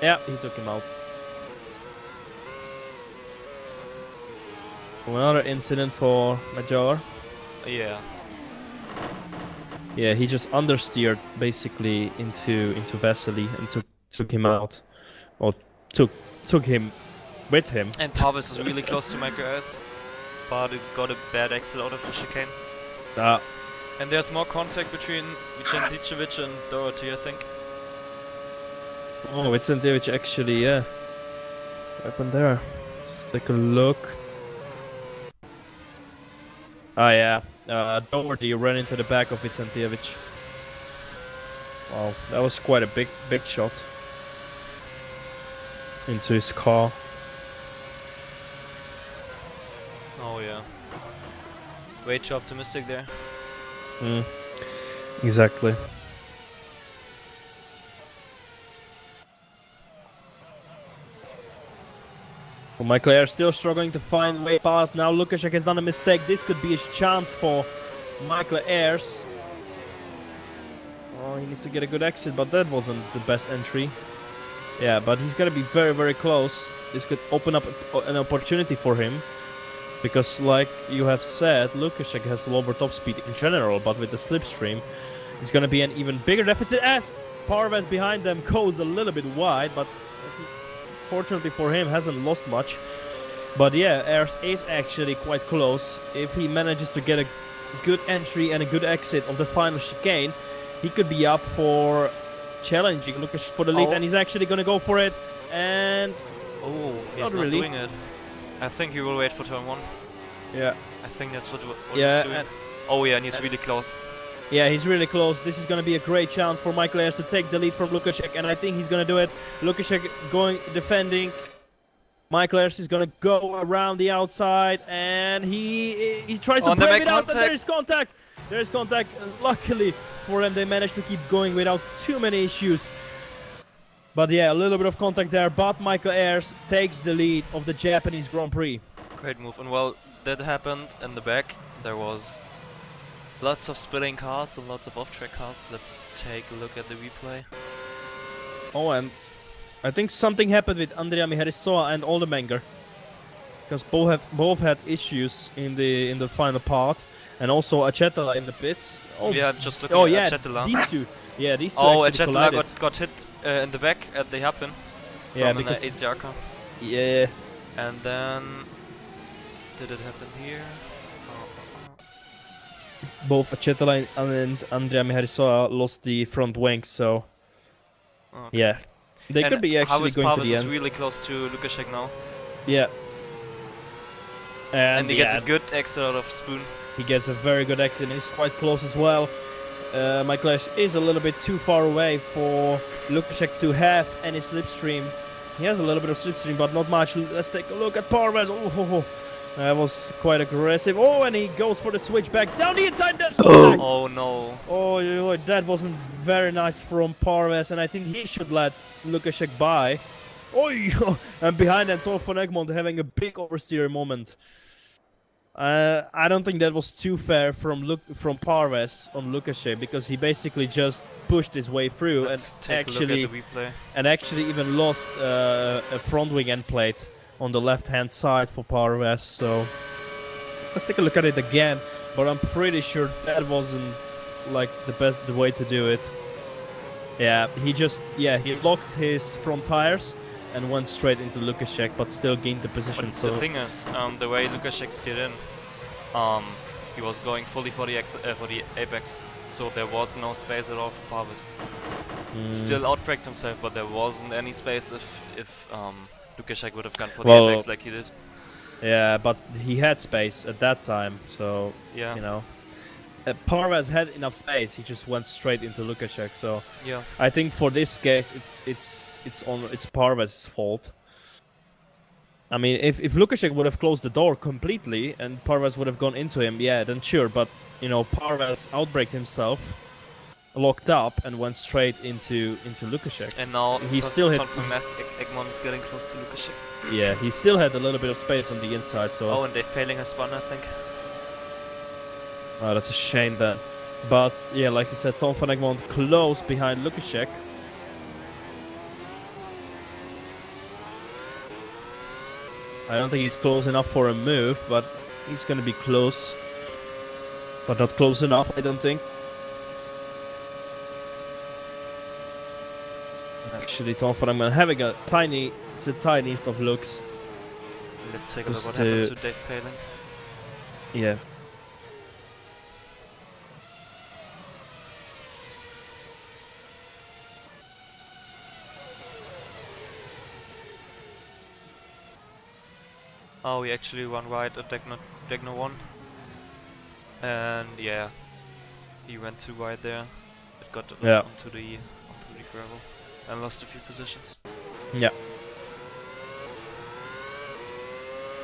Yeah, he took him out. Another incident for Major. Yeah. Yeah, he just understeered basically into Vasily and took him out, or took him with him. And Parvis is really close to Michael Ayers, but it got a bad exit out of the chicane. And there's more contact between Vicenticevic and Doherty, I think. Oh, Vicenticevic actually, yeah. What happened there? Let's take a look. Oh yeah, Doherty ran into the back of Vicenticevic. Wow, that was quite a big shot into his car. Oh yeah. Way too optimistic there. Exactly. Well, Michael Ayers still struggling to find way past. Now Lukaszek has done a mistake. This could be his chance for Michael Ayers. Oh, he needs to get a good exit, but that wasn't the best entry. Yeah, but he's gonna be very, very close. This could open up an opportunity for him. Because, like you have said, Lukaszek has lower top speed in general, but with the slipstream, it's gonna be an even bigger deficit as Parvez behind them goes a little bit wide, but fortunately for him, hasn't lost much. But yeah, Ayers is actually quite close. If he manages to get a good entry and a good exit of the final chicane, he could be up for challenging Lukaszek for the lead, and he's actually gonna go for it. And oh, he's not not really doing it. I think he will wait for turn 1. Yeah. I think that's what Yeah, he's doing. Oh yeah, and he's really close. Yeah, he's really close. This is going to be a great chance for Michael Ayers to take the lead from Lukaszek, and I think he's going to do it. Lukaszek defending. Michael Ayers is going to go around the outside, and he tries to brave it out, and there is contact. There is contact. Luckily for them, they managed to keep going without too many issues. But yeah, a little bit of contact there, but Michael Ayers takes the lead of the Japanese Grand Prix. Great move, and well, that happened in the back. There was lots of spilling cars and lots of off-track cars. Let's take a look at the replay. Oh, and I think something happened with Andrea Miherisoa and Oldemenger, because both had issues in the final part, and also Acetala in the pits. Oh yeah, just looking at Acetala. These two. Yeah, these two. Oh, actually Acetala got hit in the back at the hairpin. Yeah, from because an ACR car. Yeah. And then did it happen here? Both Acetala and Andrea Miherisoa lost the front wing, so yeah, they could be actually going to the end. Is really close to Lukaszek now. Yeah. And he gets a good exit out of Spoon. He gets a very good exit, and he's quite close as well. Michael Ayers is a little bit too far away for Lukaszek to have any slipstream. He has a little bit of slipstream, but not much. Let's take a look at Parvez. Oh, that was quite aggressive. Oh, and he goes for the switch back down the inside. Oh no. Oh, that wasn't very nice from Parvez, and I think he should let Lukaszek by. Oh, and behind them, Thor van Egmond having a big oversteer moment. I don't think that was too fair from Parves on Lukashev, because he basically just pushed his way through Let's take a look at the replay. and actually even lost a front wing end plate on the left hand side for Parves. So let's take a look at it again. But I'm pretty sure that wasn't like the way to do it. Yeah, he locked his front tires and went straight into Lukashev, but still gained the position. But so the thing is, the way Lukashev steered in, he was going fully for the apex, so there was no space at all for Parvis. Still outbraked himself, but there wasn't any space if Lukashev would have gone for the apex like he did. Yeah, but he had space at that time, so Yeah. you know. Parvez had enough space. He just went straight into Lukashev. So yeah, I think for this case, it's Parvez's fault. I mean, if Lukashev would have closed the door completely and Parvez would have gone into him, yeah, then sure. But you know, Parvez outbraked himself, locked up, and went straight into Lukashev. and now he still had. Egmont is getting close to Lukashev. Yeah, he still had a little bit of space on the inside. So. Oh, and they're failing a spun, I think. Oh, that's a shame then. But yeah, like you said, Tom van Egmond close behind Lukashev. I don't think he's close enough for a move, but he's gonna be close. But not close enough, I don't think. Actually, Tom van Egmond having a tiniest of looks. Let's take a look what happened to Dave Palin. Yeah. Oh, we actually run right at Degno 1. And yeah, he went too wide there. It got onto the gravel and lost a few positions. Yeah.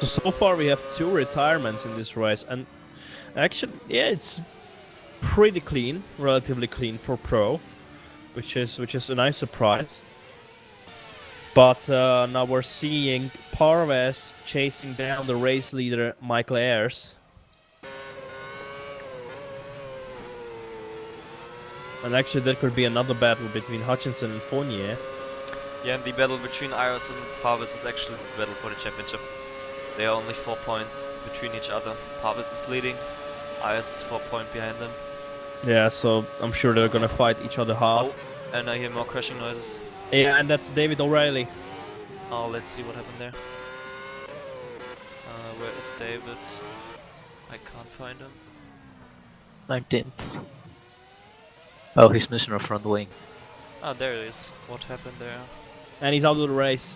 So far we have 2 retirements in this race, and actually, yeah, it's pretty clean, relatively clean for Pro, which is a nice surprise. But now we're seeing Parves chasing down the race leader Michael Ayers. And actually there could be another battle between Hutchinson and Fournier. Yeah, and the battle between Ayers and Parvis is actually the battle for the championship. There are only 4 points between each other. Parvis is leading, Ayers is 4 points behind them. Yeah, so I'm sure they're gonna fight each other hard. Oh, and I hear more crashing noises. Yeah, and that's David O'Reilly. Oh, let's see what happened there. Where is David? I can't find him. 19th. Oh, he's missing a front wing. Ah, there it is. What happened there? And he's out of the race.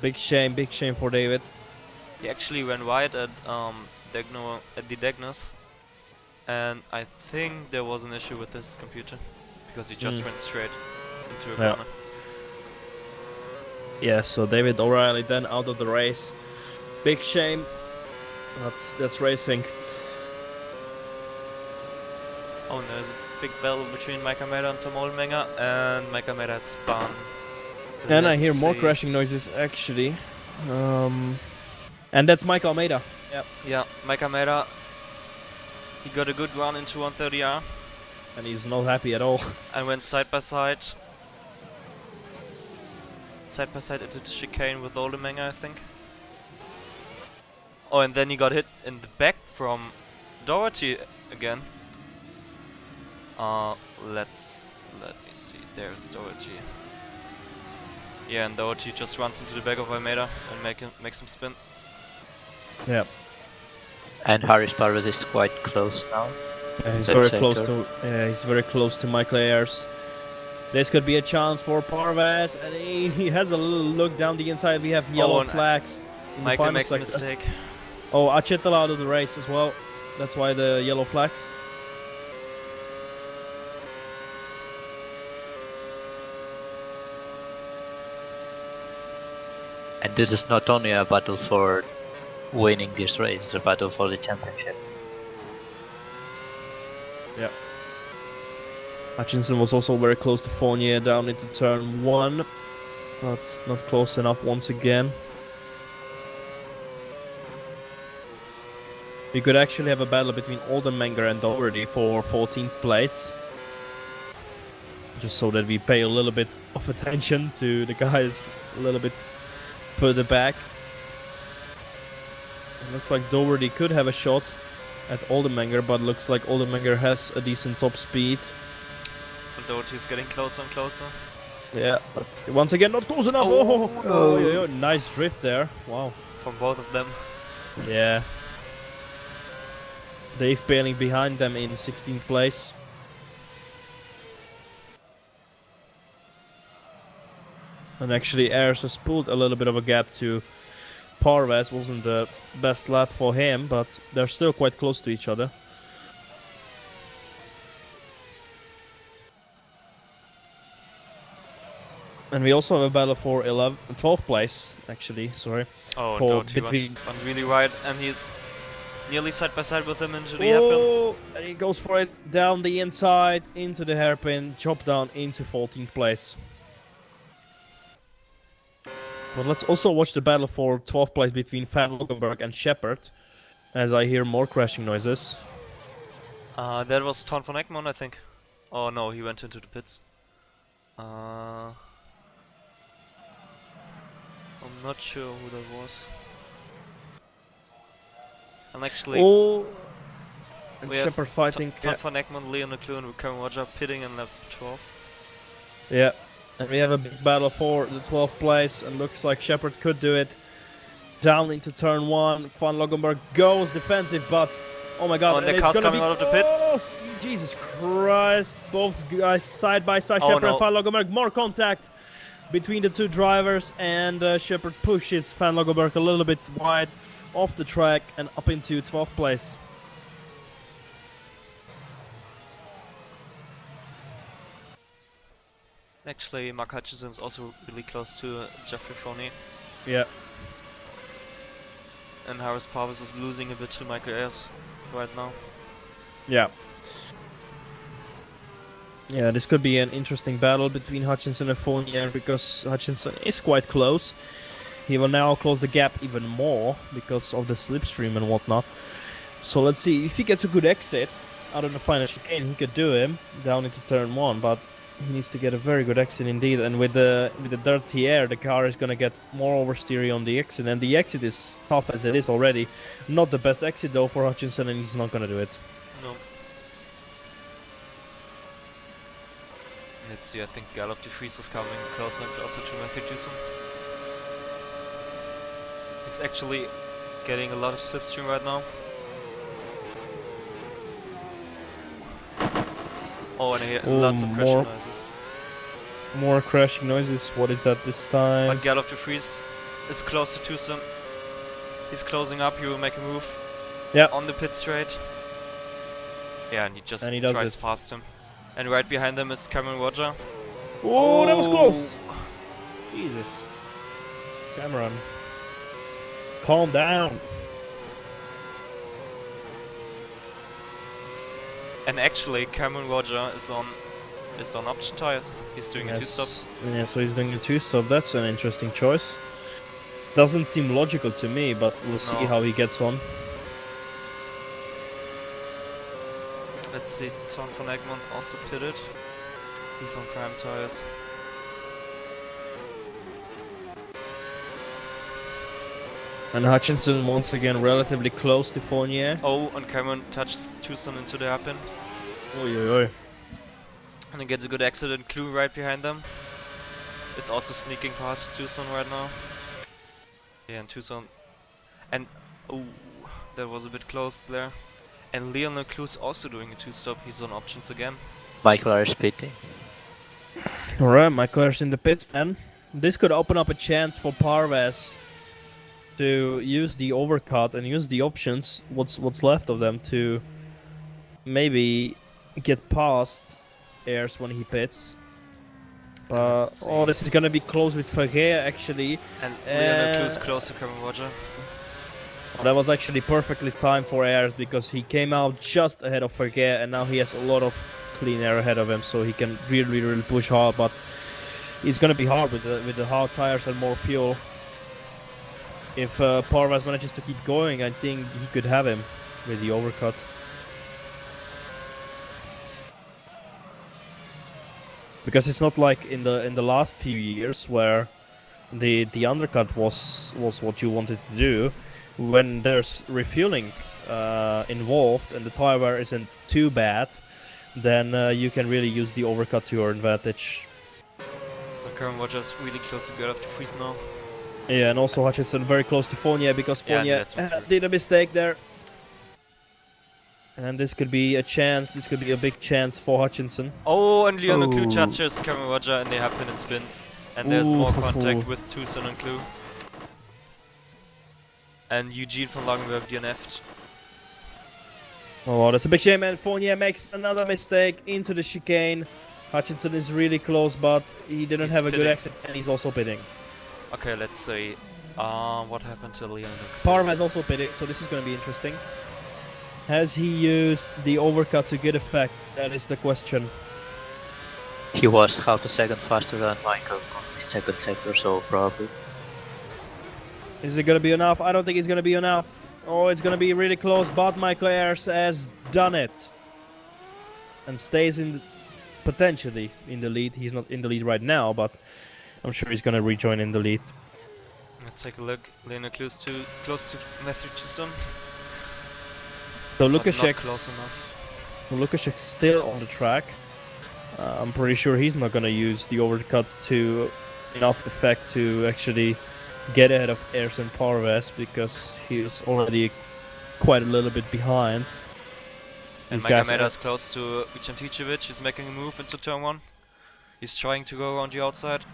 Big shame for David. He actually went wide at the Degnos, and I think there was an issue with his computer because he just went straight into a corner. Yeah, so David O'Reilly then out of the race. Big shame, but that's racing. Oh, and there's a big battle between Mike Almeida and Tom Olmenger, and Mike Almeida has spun. And I hear more crashing noises actually. And that's Mike Almeida. Yep. Yeah, Mike Almeida. He got a good run into 130R. And he's not happy at all. And went side by side into the chicane with Olmenger, I think. Oh, and then he got hit in the back from Doherty again. Let me see. There's Doherty. Yeah, and Doherty just runs into the back of Almeida and makes him spin. Yeah. And Haris Parvez is quite close now. Yeah, he's very close to Michael Ayers. This could be a chance for Parvez, and he has a little look down the inside. We have yellow flags. Michael makes a mistake. Oh, Achetala out of the race as well. That's why the yellow flags. And this is not only a battle for winning this race, it's a battle for the championship. Yeah. Hutchinson was also very close to Fournier down into turn 1. not close enough once again. We could actually have a battle between Oldenmenger and Doherty for 14th place. Just so that we pay a little bit of attention to the guys a little bit further back. It looks like Doherty could have a shot at Oldenmenger, but looks like Oldenmenger has a decent top speed. And Doherty's getting closer and closer. Yeah, but once again not close enough. Oh, nice drift there. Wow. From both of them. Yeah. Dave bailing behind them in 16th place. And actually Heras has pulled a little bit of a gap to Parvez. Wasn't the best lap for him, but they're still quite close to each other. And we also have a battle for 12th place, actually, sorry. Oh, for Doherty runs really wide, and he's nearly side by side with him into the hairpin. And he goes for it down the inside, into the hairpin, chop down into 14th place. But let's also watch the battle for 12th place between Van Logenberg and Shepard, as I hear more crashing noises. That was Ton van Ekman, I think. Oh no, he went into the pits. I'm not sure who that was. And actually, and we have Shepard fighting. Ton van Ekman, Leon Leclerc, and Karen Roger pitting in lap 12. Yeah, and we have a big battle for the 12th place, and looks like Shepard could do it. Down into turn 1, Van Logenberg goes defensive, but oh my god, Oh, and the car's coming out of the pits. Jesus Christ, both guys side by side, Oh, Shepard no. and Van Logenberg, more contact between the two drivers, and Shepard pushes Van Logenberg a little bit wide off the track and up into 12th place. Actually, Mark Hutchinson is also really close to Jeffrey Foney. Yeah. And Harris Parvis is losing a bit to Michael Ayers right now. Yeah. Yeah, this could be an interesting battle between Hutchinson and Fournier, because Hutchinson is quite close. He will now close the gap even more because of the slipstream and whatnot. So let's see, if he gets a good exit out of the final chicane, he could do him down into turn 1, but he needs to get a very good exit indeed. And with the dirty air, the car is gonna get more oversteery on the exit, and the exit is tough as it is already. Not the best exit though for Hutchinson, and he's not gonna do it. No. Let's see, I think Gallop de Vries is coming closer and closer to Matthew Dewson. He's actually getting a lot of slipstream right now. Oh, and I hear lots of crashing noises. More crashing noises. What is that this time? But Gallop de Vries is close to Dewson. He's closing up, he will make a move. Yeah. On the pit straight. Yeah, and he just And he does drives it. past him. And right behind them is Cameron Roger. Oh, that was close! Jesus. Cameron. Calm down. And actually, Cameron Roger is on option tires. He's doing a two-stop. Yeah, so he's doing a two-stop. That's an interesting choice. Doesn't seem logical to me, but we'll see how he gets on. Let's see, Ton van Egmond also pitted. He's on prime tires. And Hutchinson once again relatively close to Fournier. Oh, and Cameron touches Tucson into the hairpin. Oi, oi, oi. And he gets a good exit, and Clue right behind them is also sneaking past Tucson right now. Yeah, and Tucson. And oh, that was a bit close there. And Leon Clue's also doing a two-stop. He's on options again. Michael is pitting. Alright, Michael's in the pits then. This could open up a chance for Parvez to use the overcut and use the options, what's left of them, to maybe get past Ayers when he pits. Oh, this is gonna be close with Ferrer actually. And Leon Clue's close to Cameron Roger. That was actually perfectly timed for Ayers, because he came out just ahead of Ferrer, and now he has a lot of clean air ahead of him, so he can really push hard. But it's gonna be hard with the hard tires and more fuel. If Parvaz manages to keep going, I think he could have him with the overcut. Because it's not like in the last few years where the undercut was what you wanted to do. When there's refueling involved and the tire wear isn't too bad, then you can really use the overcut to your advantage. So Karen Rogers really close to get off the freeze now. Yeah, and also Hutchinson very close to Fournier because Yeah, Fournier that's what did a mistake there. And this could be a chance, this could be a big chance for Hutchinson. Oh, and Leon Clue touches Karen Roger and they happen in spins. And there's more contact with Tucson and Clue. And Eugene from Lagenberg DNF'd. Oh, that's a big shame, and Fournier makes another mistake into the chicane. Hutchinson is really close, but he didn't have a good exit, and he's also pitting. Okay, let's see. What happened to Leon? Parham is also pitting, so this is going to be interesting. Has he used the overcut to good effect? That is the question. He was half a second faster than Michael on the second sector, so probably. Is it going to be enough? I don't think it's going to be enough. Oh, it's going to be really close, but Michael Ayers has done it. And stays in potentially in the lead. He's not in the lead right now, but I'm sure he's going to rejoin in the lead. Let's take a look. Lena close to Matthew Chisholm. So Lukaszek's still on the track. I'm pretty sure he's not going to use the overcut to enough effect to actually get ahead of Ayers and Parvez because he's already quite a little bit behind. And Magameda's close to Vicenticevic. He's making a move into turn 1. He's trying to go around the outside.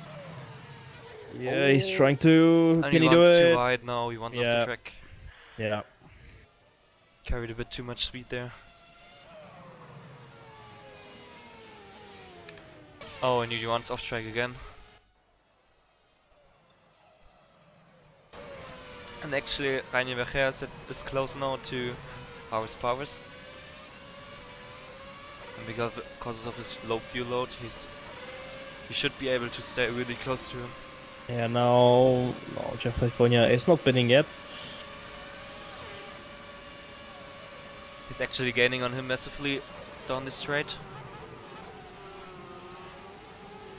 Yeah, he's trying to. And Can he he do wants it? too wide now. He wants off the track. Yeah. Carried a bit too much speed there. Oh, and he wants off track again. And actually, Rainier Heras is close now to Heras Powers. And because of his low fuel load, he should be able to stay really close to him. Yeah, no, Jeffrey Fournier is not pinning yet. He's actually gaining on him massively down this straight.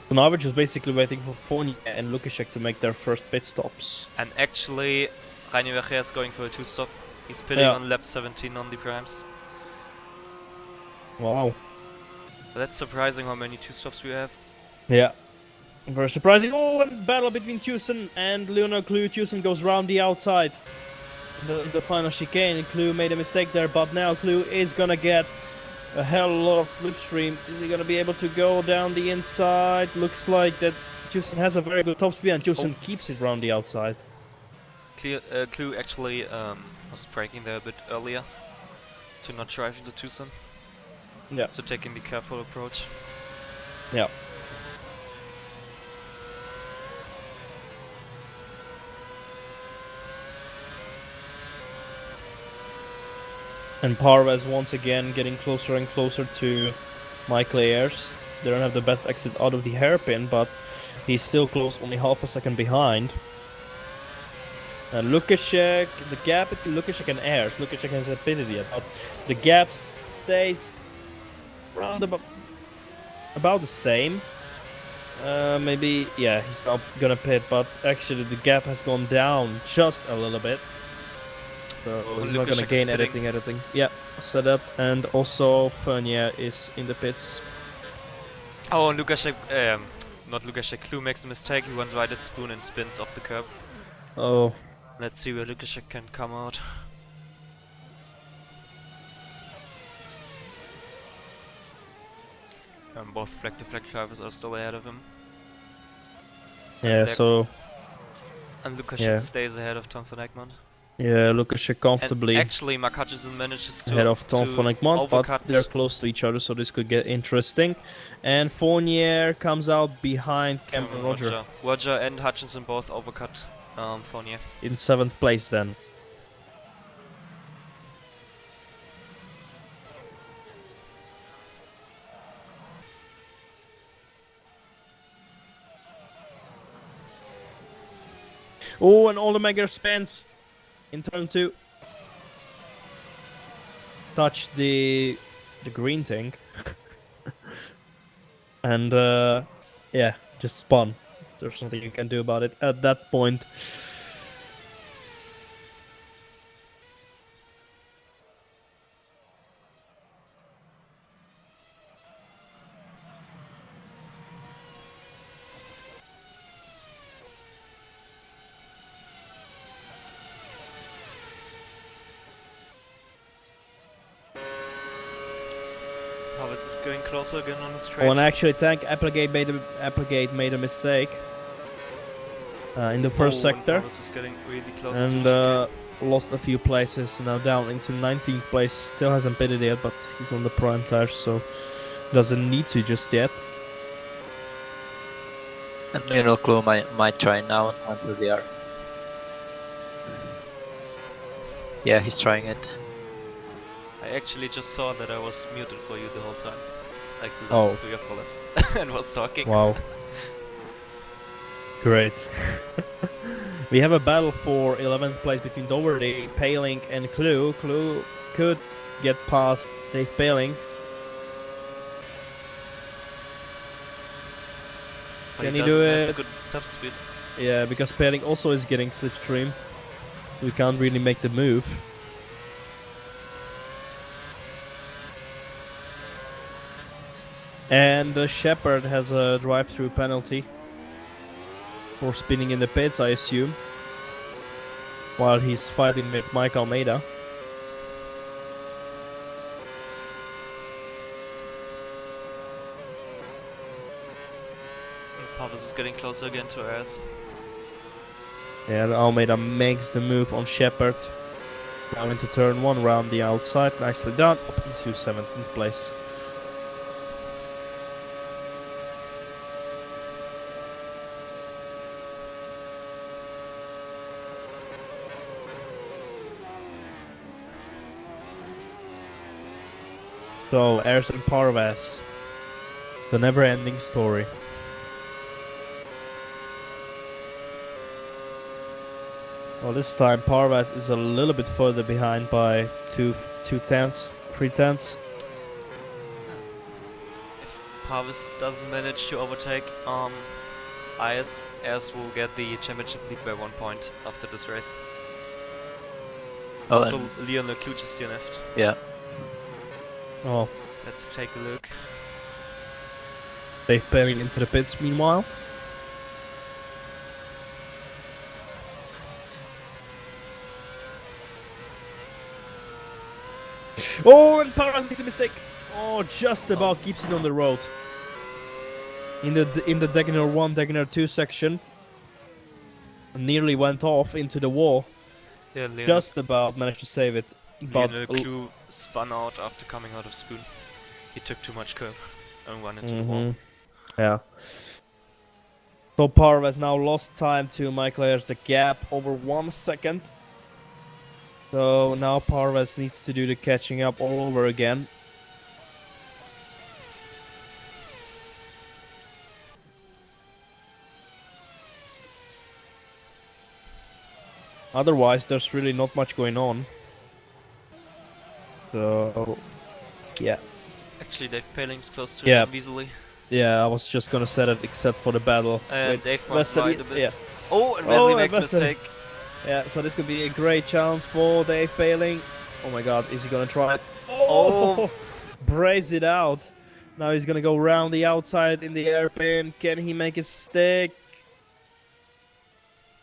So now we're just basically waiting for Fournier and Lukaszek to make their first pit stops. And actually, Rainier Heras is going for a 2-stop. He's pitting on lap 17 on the primes. Wow. But that's surprising how many 2-stops we have. Yeah. Very surprising. Oh, and battle between Tucson and Leonard Clue. Tucson goes round the outside. In the final chicane, Clue made a mistake there, but now Clue is gonna get a hell of a lot of slipstream. Is he gonna be able to go down the inside? Looks like that Tucson has a very good top speed and Tucson keeps it round the outside. Clue actually was braking there a bit earlier to not drive into Tucson. Yeah. So taking the careful approach. Yeah. And Parvez once again getting closer and closer to Michael Ayers. They don't have the best exit out of the hairpin, but he's still close, only half a second behind. And Lukaszek, the gap between Lukaszek and Ayers, Lukaszek hasn't pitted yet, but the gap stays around about the same. Maybe, yeah, he's not gonna pit, but actually the gap has gone down just a little bit. So he's not gonna gain anything. Yeah, setup, and also Fournier is in the pits. Oh, and Lukaszek, not Lukaszek, Clue makes a mistake. He runs right at Spoon and spins off the curb. Oh. Let's see where Lukaszek can come out. Both flag-to-flag drivers are still ahead of him. Yeah, so... And Lukaszek stays ahead of Tom van Egmond. Yeah, Lukaszek comfortably and actually, Mark Hutchinson manages to ahead of Tom van Egmond, but overcut. they're close to each other, so this could get interesting. And Fournier comes out behind Cameron Roger. Roger and Hutchinson both overcut Fournier. In 7th place then. Oh, and all the mega spins in turn 2. Touch the green thing. And yeah, just spun. There's nothing you can do about it at that point. Harvest is going closer again on the straight. Oh, and actually, Applegate made a mistake in the first sector. Harvest is getting really close And to lost a few places, now down into 19th place. Still hasn't pitted yet, but he's on the prime tires, so doesn't need to just yet. And Nino Clue might try now until they are. Yeah, he's trying it. I actually just saw that I was muted for you the whole time. Like the Oh. last 3 or 4 laps. And was talking. Wow. Great. We have a battle for 11th place between Doherty, Paling, and Clue. Clue could get past Dave Paling. But Can he he do doesn't have it? good top speed. Yeah, because Paling also is getting slipstream. We can't really make the move. And Shepard has a drive-through penalty for spinning in the pits, I assume, while he's fighting with Mike Almeida. Harvest is getting closer again to Heras. Yeah, Almeida makes the move on Shepard. Down into turn 1, round the outside. Nicely done. Up into 17th place. So, Heras and Parvas. The never-ending story. Well, this time Parvas is a little bit further behind by 3 tenths. If Harvest doesn't manage to overtake Ayers will get the championship lead by 1 point after this race. Oh, Also, and- Leon Leclerc is DNF'd. yeah. Oh, Let's take a look. Dave Paling into the pits meanwhile. Oh, and Parvas makes a mistake. Oh, just about keeps it on the road. In the Degener 1, Degener 2 section. Nearly went off into the wall. Yeah, Leon Just about managed to save it. But Leclerc spun out after coming out of Spoon. He took too much curb and ran into the wall. Yeah. So Parvas now lost time to Michael Ayers, the gap over 1 second. So now Parvas needs to do the catching up all over again. Otherwise, there's really not much going on. So, yeah. Actually, Dave Paling's close to Yeah. him easily. Yeah, I was just gonna say that except for the battle. And with Dave runs Wesley. wide a bit. Yeah. Oh, and Oh, Wesley and makes a Wesley. mistake. Yeah, so this could be a great chance for Dave Paling. Oh my god, is he gonna try it? Oh. Braves it out. Now he's gonna go round the outside in the hairpin. Can he make it stick?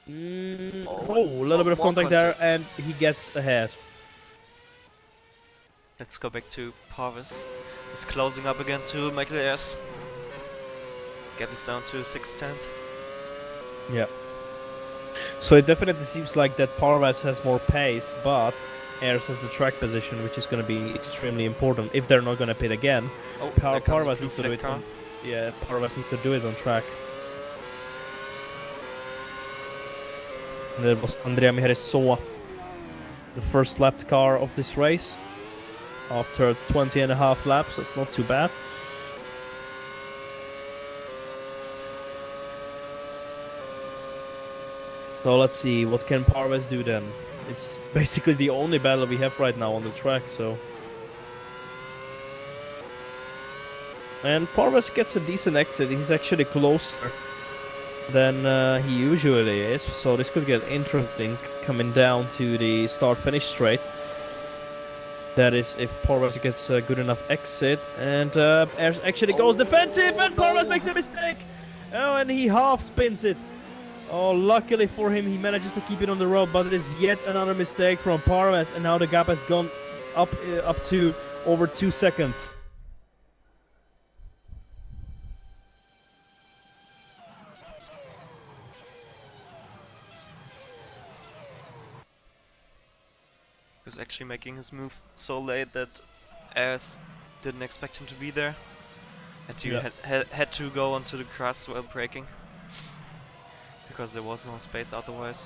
Oh, a little bit of more contact there, and he gets ahead. Let's go back to Parvis. He's closing up again to Michael Ayers. Gap is down to 6/10. Yeah. So it definitely seems like that Parvas has more pace, but Ayers has the track position, which is going to be extremely important if they're not going to pit again. Oh, there comes Parvas blue needs to do flag it. car. Yeah, Parvas needs to do it on track. And that was Andrea Miheres, the first lapped car of this race. After 20 and a half laps, that's not too bad. So let's see, what can Parves do then? It's basically the only battle we have right now on the track, so... And Parves gets a decent exit, he's actually closer than he usually is, so this could get interesting coming down to the start-finish straight. That is, if Parves gets a good enough exit, and Heras actually goes defensive, and Parves makes a mistake! Oh, and he half-spins it. Oh, luckily for him, he manages to keep it on the road, but it is yet another mistake from Parves, and now the gap has gone up to over 2 seconds. He was actually making his move so late that Heras didn't expect him to be there. And he had to go onto the crust while braking. Because there was no space otherwise.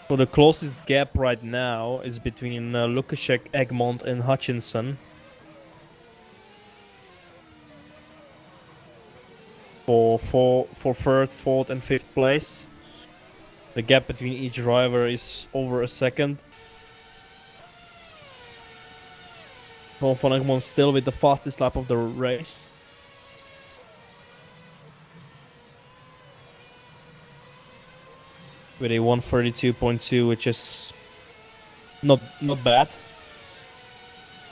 So the closest gap right now is between Lukaszek, Egmont, and Hutchinson. For third, fourth, and fifth place. The gap between each driver is over a second. Tom van Egmond still with the fastest lap of the race. With a 132.2, which is not bad.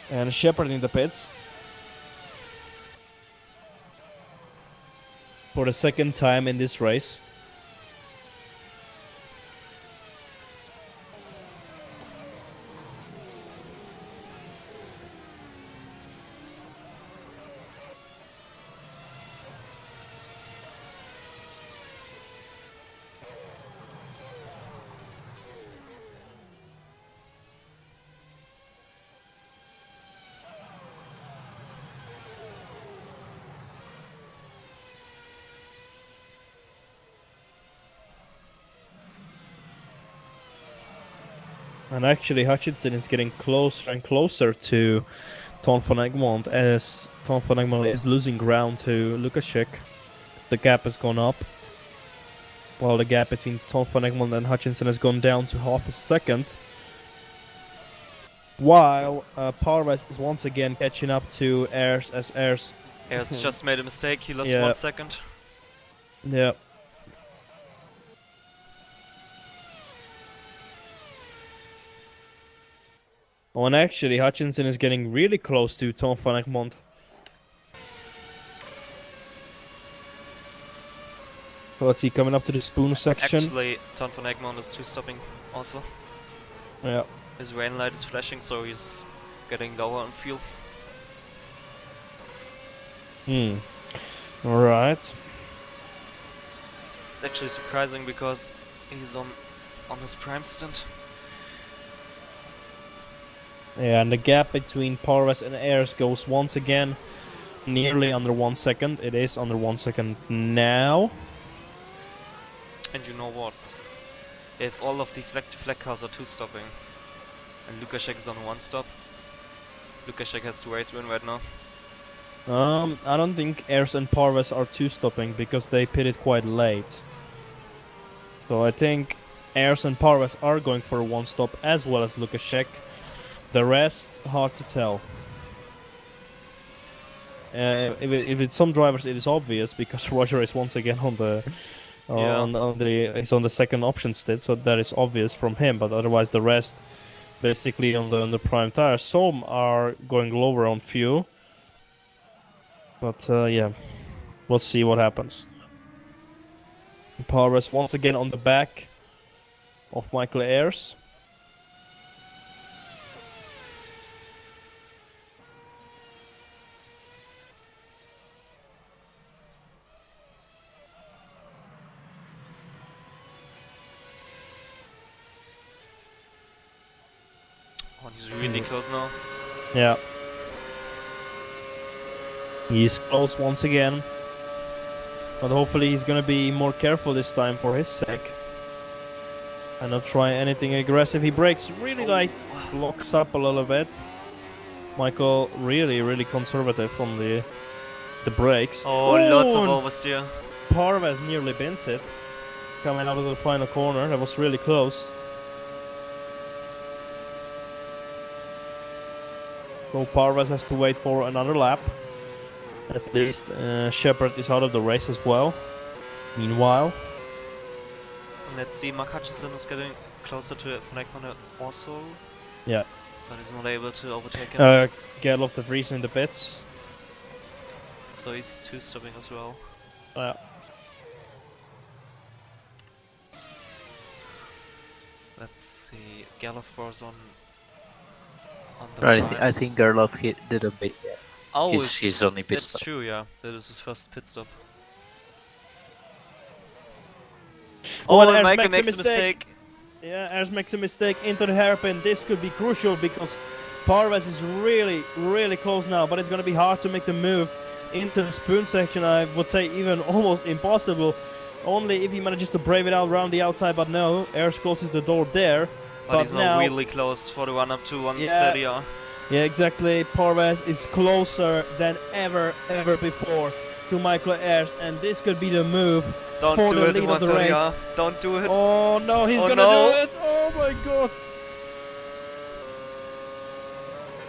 And Shepard in the pits. For the second time in this race. And actually Hutchinson is getting closer and closer to Tom van Egmond as Tom van Egmond is losing ground to Lukaszek. The gap has gone up, while the gap between Tom van Egmond and Hutchinson has gone down to half a second. While Parves is once again catching up to Heras as Heras just made a mistake, he lost 1 second. Yeah. Oh, and actually, Hutchinson is getting really close to Tom van Egmond. So let's see, coming up to the spoon section. Actually, Tom van Egmond is 2-stopping also. Yeah. His rain light is flashing, so he's getting lower on fuel. Alright. It's actually surprising because he's on his prime stint. Yeah, and the gap between Parves and Heras goes once again nearly under 1 second. It is under 1 second now. And you know what? If all of the flag cars are 2-stopping and Lukaszek is on 1-stop, Lukaszek has the race win right now. I don't think Heras and Parves are 2-stopping because they pitted quite late. So I think Heras and Parves are going for a 1-stop as well as Lukaszek. The rest, hard to tell. If it's some drivers, it is obvious because Roger is once again on the he's on the second option stint, so that is obvious from him. But otherwise, the rest, basically on the prime tires. Some are going lower on fuel, but yeah, we'll see what happens. Parves once again on the back of Michael Heras. Oh, he's really close now. Yeah. He's close once again. But hopefully he's gonna be more careful this time for his sake. And not try anything aggressive. He brakes really light, locks up a little bit. Michael really conservative from the brakes. Oh, lots of oversteer. Parvez nearly bends it. Coming out of the final corner, that was really close. So Parvez has to wait for another lap. At least Shepard is out of the race as well. Meanwhile, Let's see, Mark Hutchinson is getting closer to Van Ekman also. yeah. But he's not able to overtake him. Gerlof de Vries in the pits. So he's two-stopping as well. Let's see, Gerlof was on the Right, I tires. think Gerlof did a bit. Yeah. Oh, He's only pit that's stop. true, yeah. That is his first pit stop. Oh, and and Ers Michael makes a makes a mistake. Yeah, Ers makes a mistake into the hairpin. This could be crucial because Parvez is really close now, but it's gonna be hard to make the move into the spoon section. I would say even almost impossible. Only if he manages to brave it out around the outside, but no, Ers closes the door there. But he's now, now really close for the run up to 130R. Yeah, exactly. Parvez is closer than ever before to Michael Ers, and this could be the move Don't for do the it, lead of the race. 130R. Don't do it. Oh no, he's Oh, gonna no. do it! Oh my god!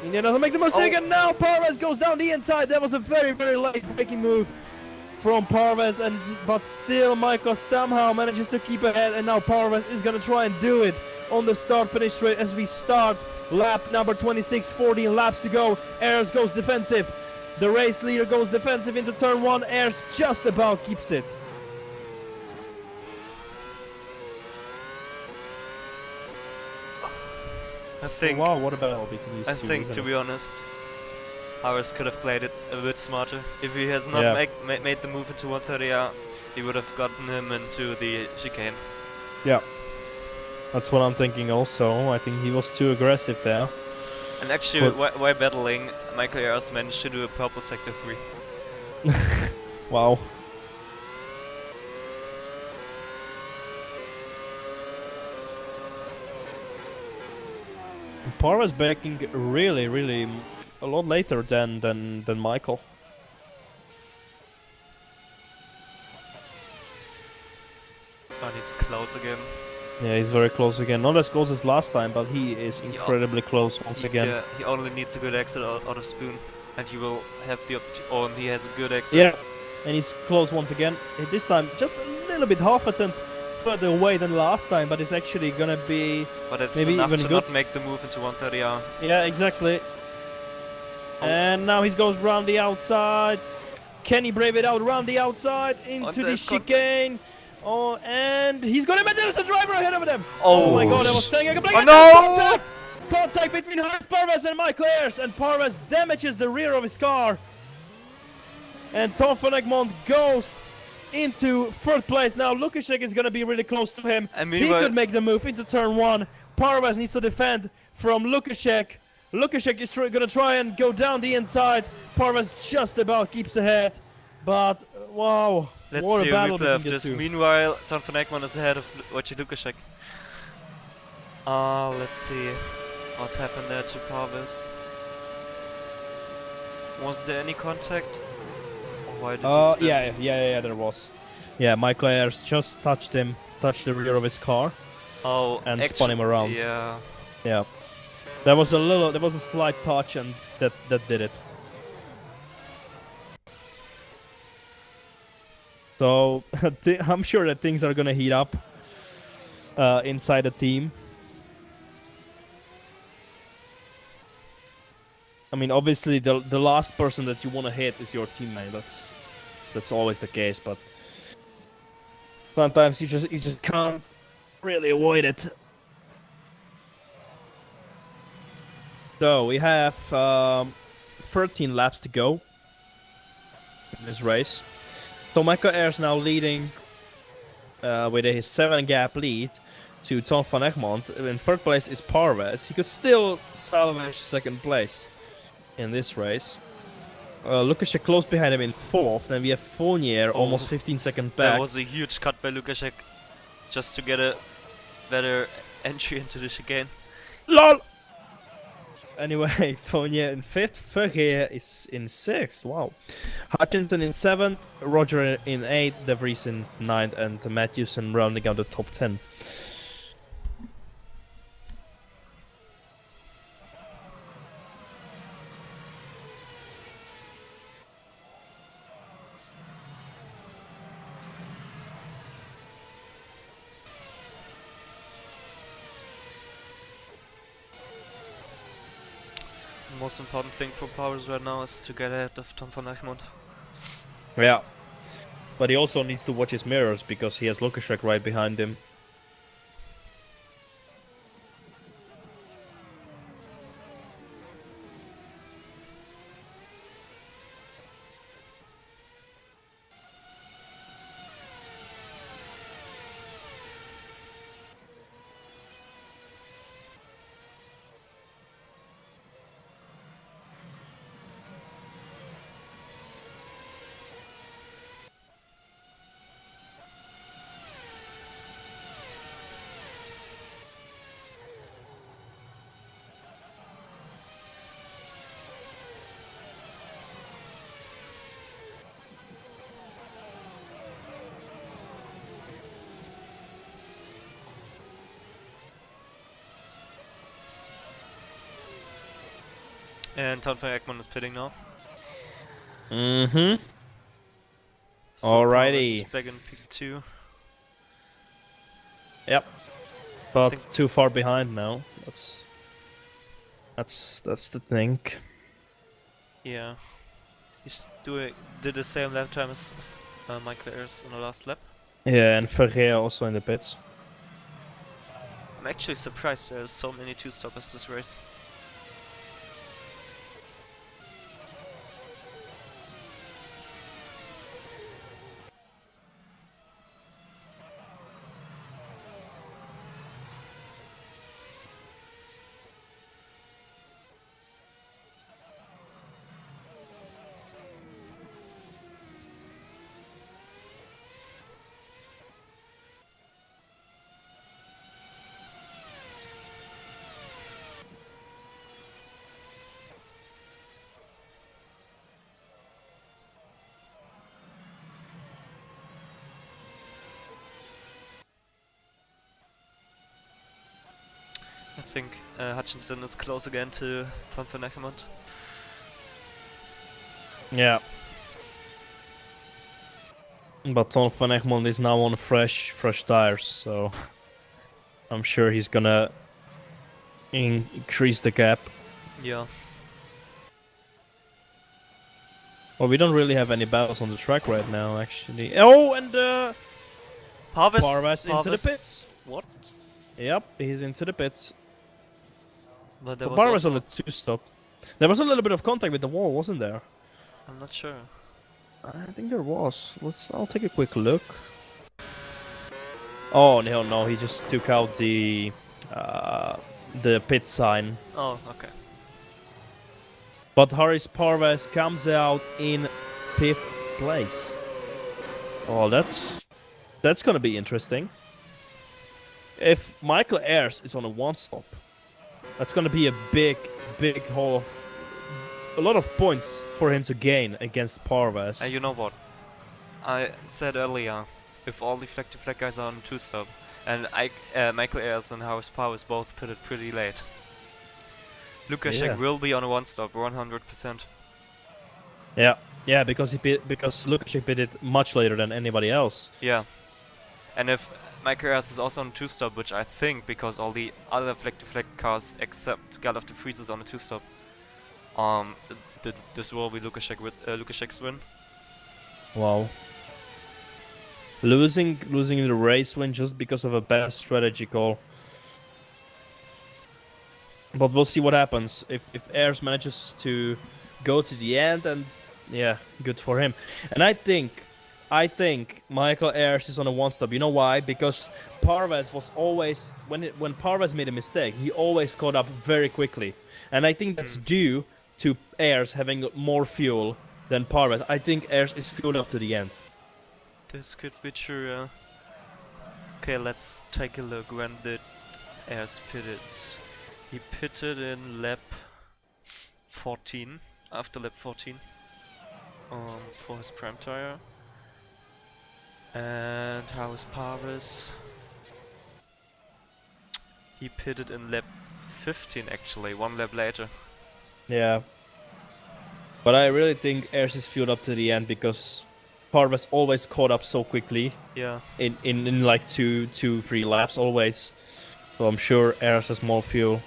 India doesn't make the mistake, and now Parvez goes down the inside. That was a very late braking move from Parvez, but still Michael somehow manages to keep ahead, and now Parvez is gonna try and do it on the start-finish straight as we start lap number 26, 14 laps to go. Ers goes defensive. The race leader goes defensive into turn 1. Ers just about keeps it. I think, wow, what about between these I two, think isn't to it? be honest, Heras could have played it a bit smarter. If he has not Yeah. made the move into 130R, he would have gotten him into the chicane. Yeah. That's what I'm thinking also. I think he was too aggressive there. And actually, while battling, Michael Heras managed to do a purple sector 3. Wow. Parvez backing really a lot later than Michael. But he's close again. Yeah, he's very close again. Not as close as last time, but he is incredibly close once again. Yeah, he only needs a good exit out of spoon, and he will have the and he has a good exit. Yeah, and he's close once again. This time just a little bit half a tenth further away than last time, but it's actually gonna be But it's maybe enough even to good. not make the move into 130R. Yeah, exactly. Oh. And now he goes round the outside. Can he brave it out round the outside into the there's chicane? Oh, and he's gonna make there's a driver ahead of them. Oh. Oh my god, I was telling you. Oh, no! Contact between Parvez and Michael Ers, and Parvez damages the rear of his car. And Tom van Egmond goes into third place. Now Lukaszek is gonna be really close to him. And He meanwhile- could make the move into turn 1. Parvez needs to defend from Lukaszek. Lukaszek is gonna try and go down the inside. Parvez just about keeps ahead. But wow, Let's what see a a battle replay of between the this. two. Meanwhile, Tom van Ekman is ahead of Wojciech Lukaszek. Let's see what happened there to Parvez. Was there any contact? Or why did he spin? yeah, there was. Yeah, Michael Ers just touched the rear of his car. Oh, and spun him around. Yeah. Yeah, there was a slight touch, and that did it. So I'm sure that things are gonna heat up inside the team. I mean, obviously the last person that you want to hit is your teammate. That's always the case, but sometimes you just can't really avoid it. So we have 13 laps to go in this race. So Michael Ers now leading with a 7-gap lead to Tom van Egmond. In third place is Parvez. He could still salvage second place in this race. Lukaszek close behind him in 4th. Then we have Fournier almost 15 seconds back. That was a huge cut by Lukaszek, just to get a better entry into the chicane. LOL! Anyway, Fournier in 5th, Ferrier is in 6th, wow. Hutchinson in 7th, Roger in 8th, De Vries in 9th, and Matthewson rounding out the top 10. The most important thing for Powers right now is to get ahead of Tom van Egmond. Yeah. But he also needs to watch his mirrors because he has Lukaszek right behind him. And Tom van Egmond is pitting now. Mm-hmm. So Alrighty. Powers is back in P2. Yep. But too far behind now. That's the thing. Yeah. He's did the same lap time as Michael Ayers on the last lap. Yeah, and Ferrier also in the pits. I'm actually surprised there's so many two-stoppers this race. I think Hutchinson is close again to Tom van Egmond. Yeah. But Tom van Egmond is now on fresh tires, so I'm sure he's gonna increase the gap. Yeah. Well, we don't really have any battles on the track right now, actually. Oh, and Parvez into the pits. What? Yep, he's into the pits. But there But was Parvez also... on the 2-stop. There was a little bit of contact with the wall, wasn't there? I'm not sure. I think there was. I'll take a quick look. Oh no, he just took out the pit sign. Oh, okay. But Haris Parvez comes out in 5th place. Oh, that's gonna be interesting. If Michael Ayers is on a 1-stop, that's gonna be a big haul of a lot of points for him to gain against Parvez. And you know what? I said earlier, if all the flag to flag guys are on 2-stop, and Michael Ayers and Haris Powers both pitted pretty late, Lukaszek will be on a 1-stop 100%. Yeah, because Lukaszek pitted much later than anybody else. Yeah. And if Michael Ayers is also on 2-stop, which I think because all the other flag to flag cars except Galaf de Vries is on a 2-stop, this will be Lukaszek's win. Wow. Losing the race win just because of a bad strategy call. But we'll see what happens. If Ayers manages to go to the end, and yeah, good for him. And I think Michael Ayers is on a 1-stop. You know why? Because Parvez was always when Parvez made a mistake, he always caught up very quickly. And I think that's due to Ayers having more fuel than Parvez. I think Heras is fueled up to the end. This could be true. Okay, let's take a look. When did Heras pitted? He pitted in lap 14, after lap 14, for his prime tire. And how is Parvez? He pitted in lap 15 actually, 1 lap later. Yeah. But I really think Heras is fueled up to the end because Parvez always caught up so quickly. Yeah. In like 3 laps always. So I'm sure Heras has more fuel.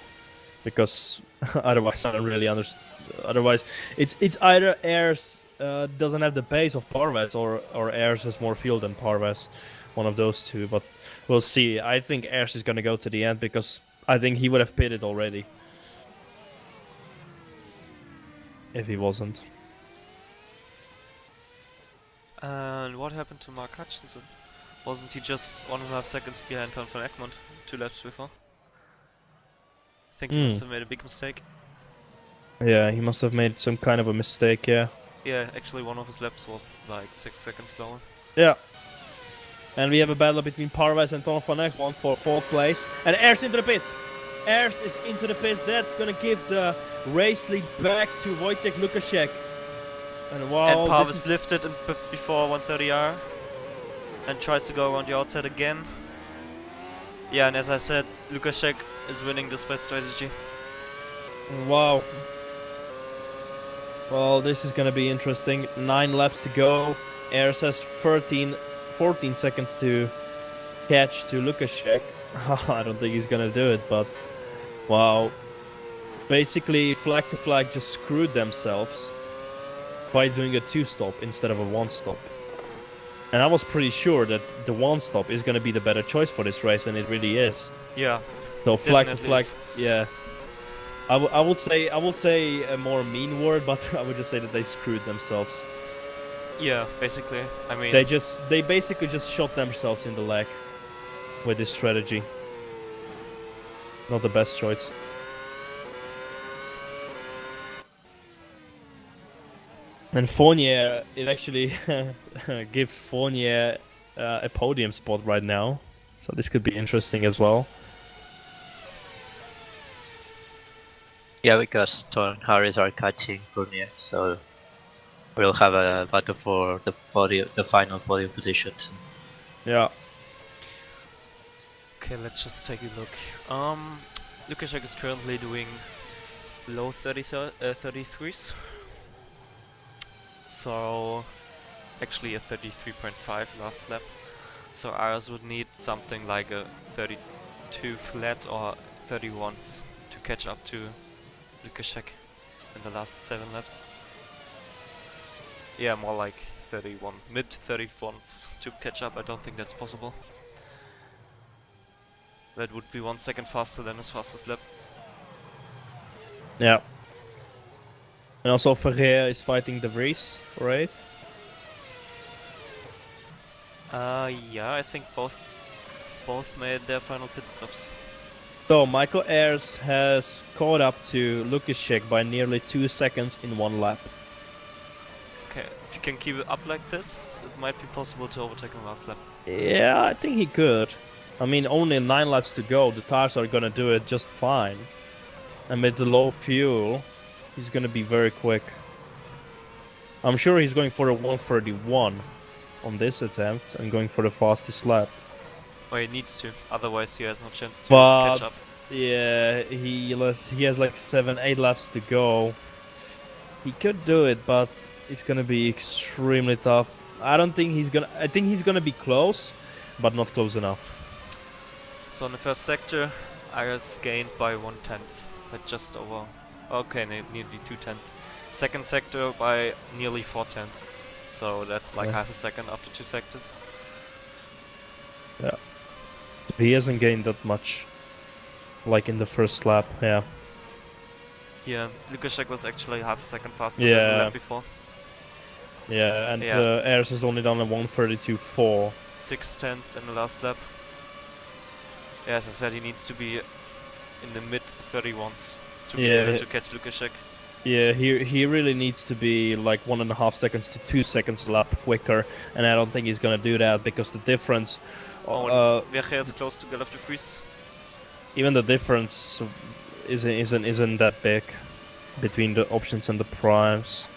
Because otherwise I don't really understand. Otherwise it's either Heras doesn't have the pace of Parvez or Heras has more fuel than Parvez. One of those two, but we'll see. I think Heras is gonna go to the end because I think he would have pitted already. If he wasn't. And what happened to Mark Hutchinson? Wasn't he just 1.5 seconds behind Tom van Egmond 2 laps before? I think he must have made a big mistake. Yeah, he must have made some kind of a mistake, yeah. Yeah, actually one of his laps was like 6 seconds slower. Yeah. And we have a battle between Parvez and Tom van Egmond for 4th place. And Heras into the pits! Heras is into the pits. That's gonna give the race lead back to Wojtek Lukaszek. And wow, and Parvez lifted before 130R and tries to go around the outside again. Yeah, and as I said, Lukaszek is winning this by strategy. Wow. Well, this is gonna be interesting. 9 laps to go. Heras has 14 seconds to catch to Lukaszek. I don't think he's gonna do it, but wow. Basically, flag to flag just screwed themselves by doing a 2-stop instead of a 1-stop. And I was pretty sure that the 1-stop is gonna be the better choice for this race, and it really is. Yeah. So flag to flag, is. yeah. I would say a more mean word, but I would just say that they screwed themselves. Yeah, basically. I mean, they basically just shot themselves in the leg with this strategy. Not the best choice. And Fournier, it actually gives Fournier a podium spot right now, so this could be interesting as well. Yeah, because Thor and Harris are catching Fournier, so we'll have a battle for the final podium positions. Yeah. okay, let's just take a look. Lukaszek is currently doing low 33s. So actually a 33.5 last lap. So Heras would need something like a 32 flat or 31s to catch up to Lukaszek in the last 7 laps. Yeah, more like 31, mid 31s to catch up. I don't think that's possible. That would be 1 second faster than his fastest lap. Yeah. And also Ferrer is fighting De Vries, right? Yeah, I think both made their final pit stops. So Michael Ayers has caught up to Lukaszek by nearly 2 seconds in 1 lap. Okay, if you can keep it up like this, it might be possible to overtake him last lap. Yeah, I think he could. I mean, only 9 laps to go. The tires are gonna do it just fine. And with the low fuel, he's gonna be very quick. I'm sure he's going for a 131 on this attempt and going for the fastest lap. Well, he needs to, otherwise he has no chance to But catch up. yeah, he has like 7-8 laps to go. He could do it, but it's gonna be extremely tough. I think he's gonna be close, but not close enough. So in the first sector, Heras gained by 1/10, but just over. Okay, nearly 2/10. Second sector by nearly 4/10. So that's like half a second after 2 sectors. Yeah. He hasn't gained that much, like in the first lap, yeah. Yeah, Lukaszek was actually half a second faster than Yeah. the lap before. Yeah, and Yeah. Ayers has only done a 132.4. 6/10 in the last lap. Yeah, as I said, he needs to be in the mid 31s to be Yeah, able to catch Lukaszek. Yeah, he really needs to be like 1.5 seconds to 2 seconds lap quicker, and I don't think he's gonna do that because the difference, Oh, and Veche is close to get off the freeze. even the difference isn't that big between the options and the primes.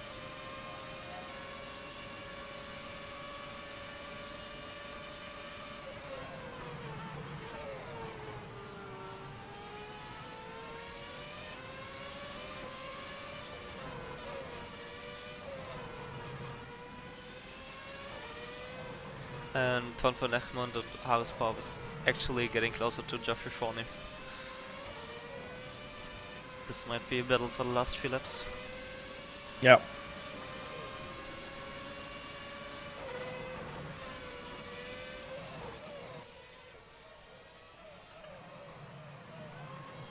And Ton van Egmond and Heras is actually getting closer to Geoffrey Forney. This might be a battle for the last few laps. Yeah.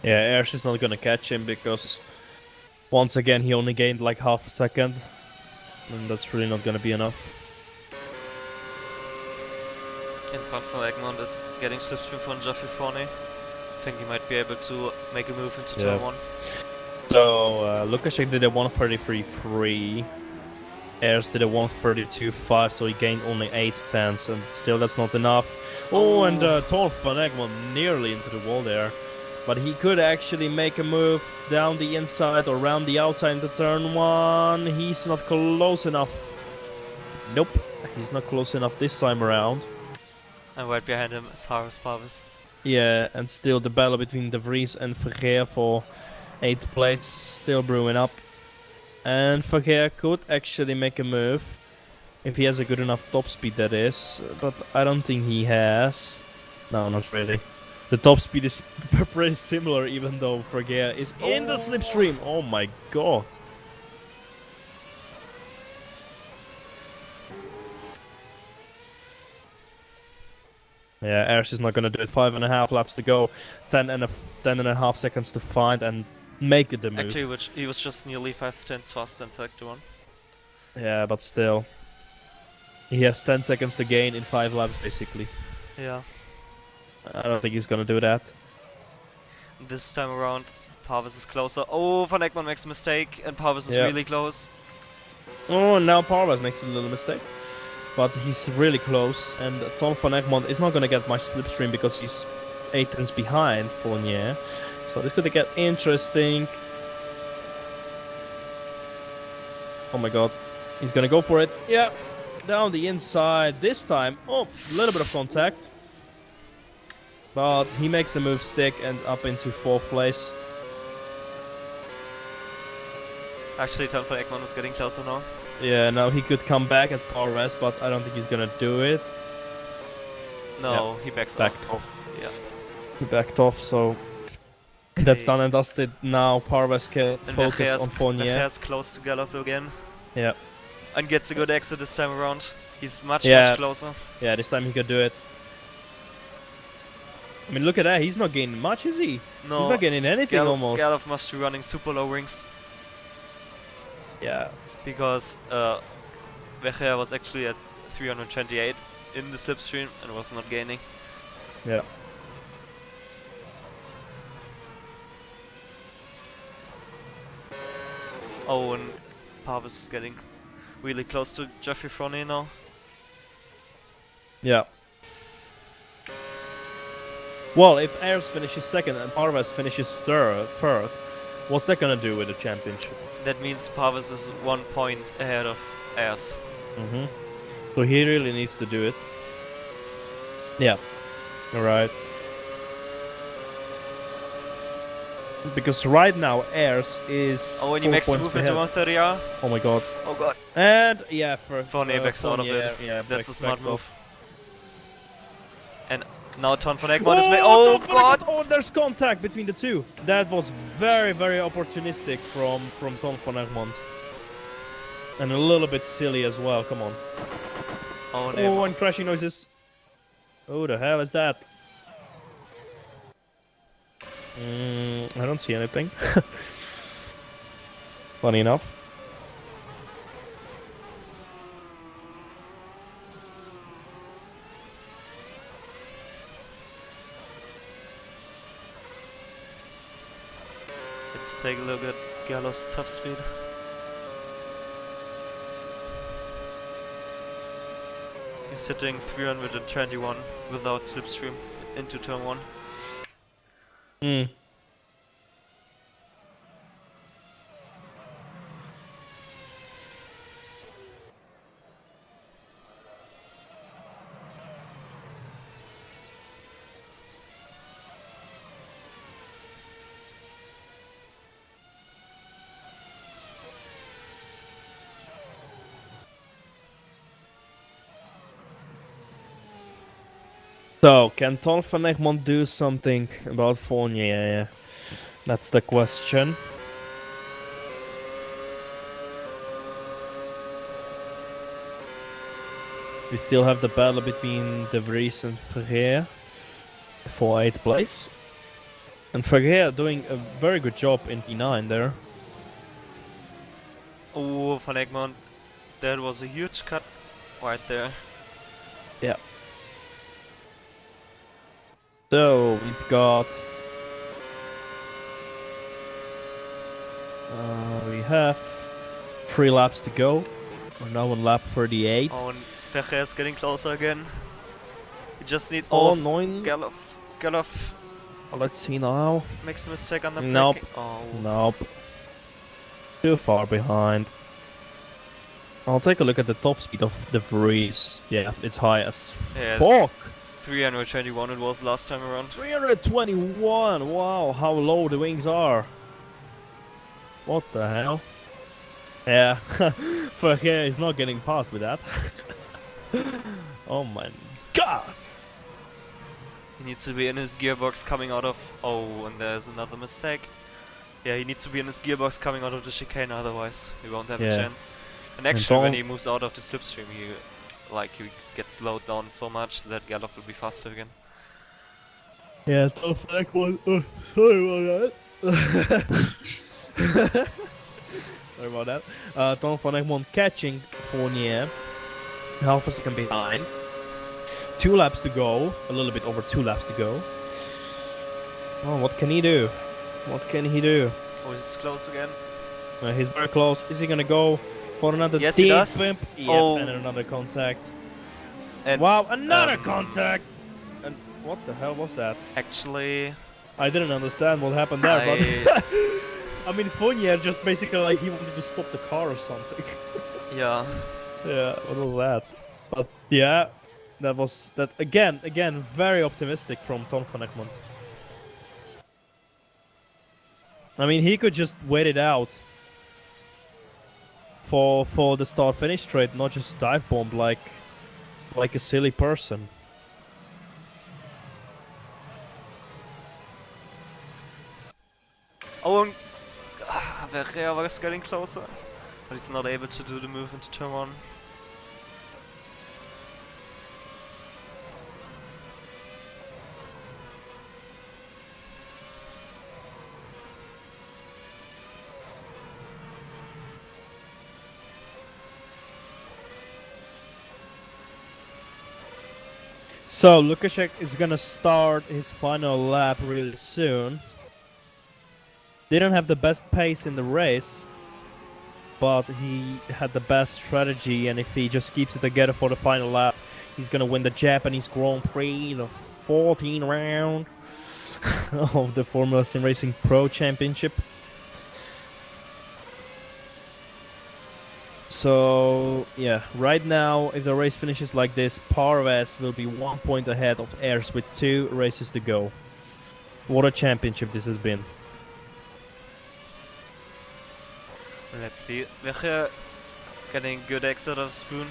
Yeah, Heras is not gonna catch him because once again he only gained like half a second, and that's really not gonna be enough. And Ton van Egmond is getting slipstream from Geoffrey Forney. I think he might be able to make a move into turn 1. So Lukaszek did a 133.3. Heras did a 132.5, so he gained only 8 tenths, and still that's not enough. Oh, and Ton van Egmond nearly into the wall there. But he could actually make a move down the inside or around the outside into turn 1. He's not close enough. Nope, he's not close enough this time around. And right behind him is Heras Parvis. Yeah, and still the battle between De Vries and Vergeer for 8th place still brewing up. And Vergeer could actually make a move. If he has a good enough top speed, that is. But I don't think he has. No, not really. The top speed is pretty similar, even though Vergeer is in the slipstream. Oh my god. Yeah, Heras is not gonna do it. 5.5 laps to go. 10.5 seconds to find and make it the move. Actually, he was just nearly 5 tenths faster than Sector 1. Yeah, but still. He has 10 seconds to gain in 5 laps, basically. Yeah. I don't think he's gonna do that. This time around, Parvis is closer. Oh, Van Egmond makes a mistake, and Parvis is really close. Oh, now Parvis makes a little mistake. But he's really close, and Ton van Egmond is not gonna get much slipstream because he's 8 tenths behind Fournier. So this could get interesting. Oh my god. He's gonna go for it. Yeah. Down the inside this time. Oh, a little bit of contact. But he makes the move stick and up into 4th place. Actually, Ton van Egmond is getting closer now. Yeah, now he could come back at Parvis, but I don't think he's gonna do it. No, he backed off. Yeah. He backed off, so that's done and dusted. Now Parvis can focus on Fournier. Heras close to Gallop again. Yeah. And gets a good exit this time around. He's much closer. Yeah, this time he could do it. I mean, look at that. He's not gaining much, is he? No. He's not gaining anything almost. Gallop must be running super low rings. Yeah. Because Vecher was actually at 328 in the slipstream and was not gaining. Yeah. Oh, and Parvis is getting really close to Geoffrey Fournier now. Yeah. Well, if Heras finishes 2nd and Parvis finishes 3rd, what's that gonna do with the championship? That means Parvis is 1 point ahead of Heras. So he really needs to do it. Yeah. Alright. Because right now Heras is. Oh, and he makes the move into 130R. Oh my god. Oh god. And yeah, for Fournier backs out of it. Yeah, that's a smart move. off. And now Ton van Egmond is oh god! Oh, there's contact between the two. That was very, very opportunistic from Ton van Egmond. And a little bit silly as well, come on. Oh, no. And crashing noises. Oh, the hell is that? I don't see anything. Funny enough. Let's take a look at Gallo's top speed. He's hitting 321 without slipstream into turn 1. Hmm. So, can Ton van Egmond do something about Fournier? That's the question. We still have the battle between De Vries and Vergeer for 8th place. And Vergeer doing a very good job in P9 there. Oh, Van Egmond, that was a huge cut right there. Yeah. So, we've got... we have 3 laps to go. We're now on lap 38. Oh, and Vergeer is getting closer again. We just need Oh, all 9. Gallof Let's see now. makes a mistake on the Nope. braking. Oh. Nope. Too far behind. I'll take a look at the top speed of the Vries. Yeah, it's high as Yeah. fuck. 321 it was last time around. 321. Wow, how low the wings are. What the hell? Yeah, Vergeer is not getting past with that. Oh my god. He needs to be in his gearbox coming out of... Oh, and there's another mistake. Yeah, he needs to be in his gearbox coming out of the chicane, otherwise he won't have a Yeah. chance. And actually, when Don- he moves out of the slipstream, he gets slowed down so much that Gallof will be faster again. Yeah, Ton van Egmond. Sorry about that. Sorry about that. Ton van Egmond catching Fournier. Half a second behind. 2 laps to go. A little bit over 2 laps to go. Oh, what can he do? What can he do? Oh, he's close again. He's very close. Is he gonna go for another Yes, he deep does. bump? Yep, Oh. and another contact. And Wow, another contact! And what the hell was that? actually, I didn't understand what happened there, but I mean, Fournier just basically like he wanted to stop the car or something. yeah. Yeah, what was that? But yeah, that was that again, very optimistic from Ton van Egmond. I mean, he could just wait it out for the start finish straight, not just dive bomb like a silly person. Oh, and Vergeer was getting closer, but he's not able to do the move into turn 1. So Lukashek is gonna start his final lap really soon. Didn't have the best pace in the race, but he had the best strategy, and if he just keeps it together for the final lap, he's gonna win the Japanese Grand Prix, the 14th round of the Formula SimRacing Pro Championship. So yeah, right now, if the race finishes like this, Parvez will be 1 point ahead of Airs with 2 races to go. What a championship this has been. Let's see. Vergeer getting good exit of Spoon.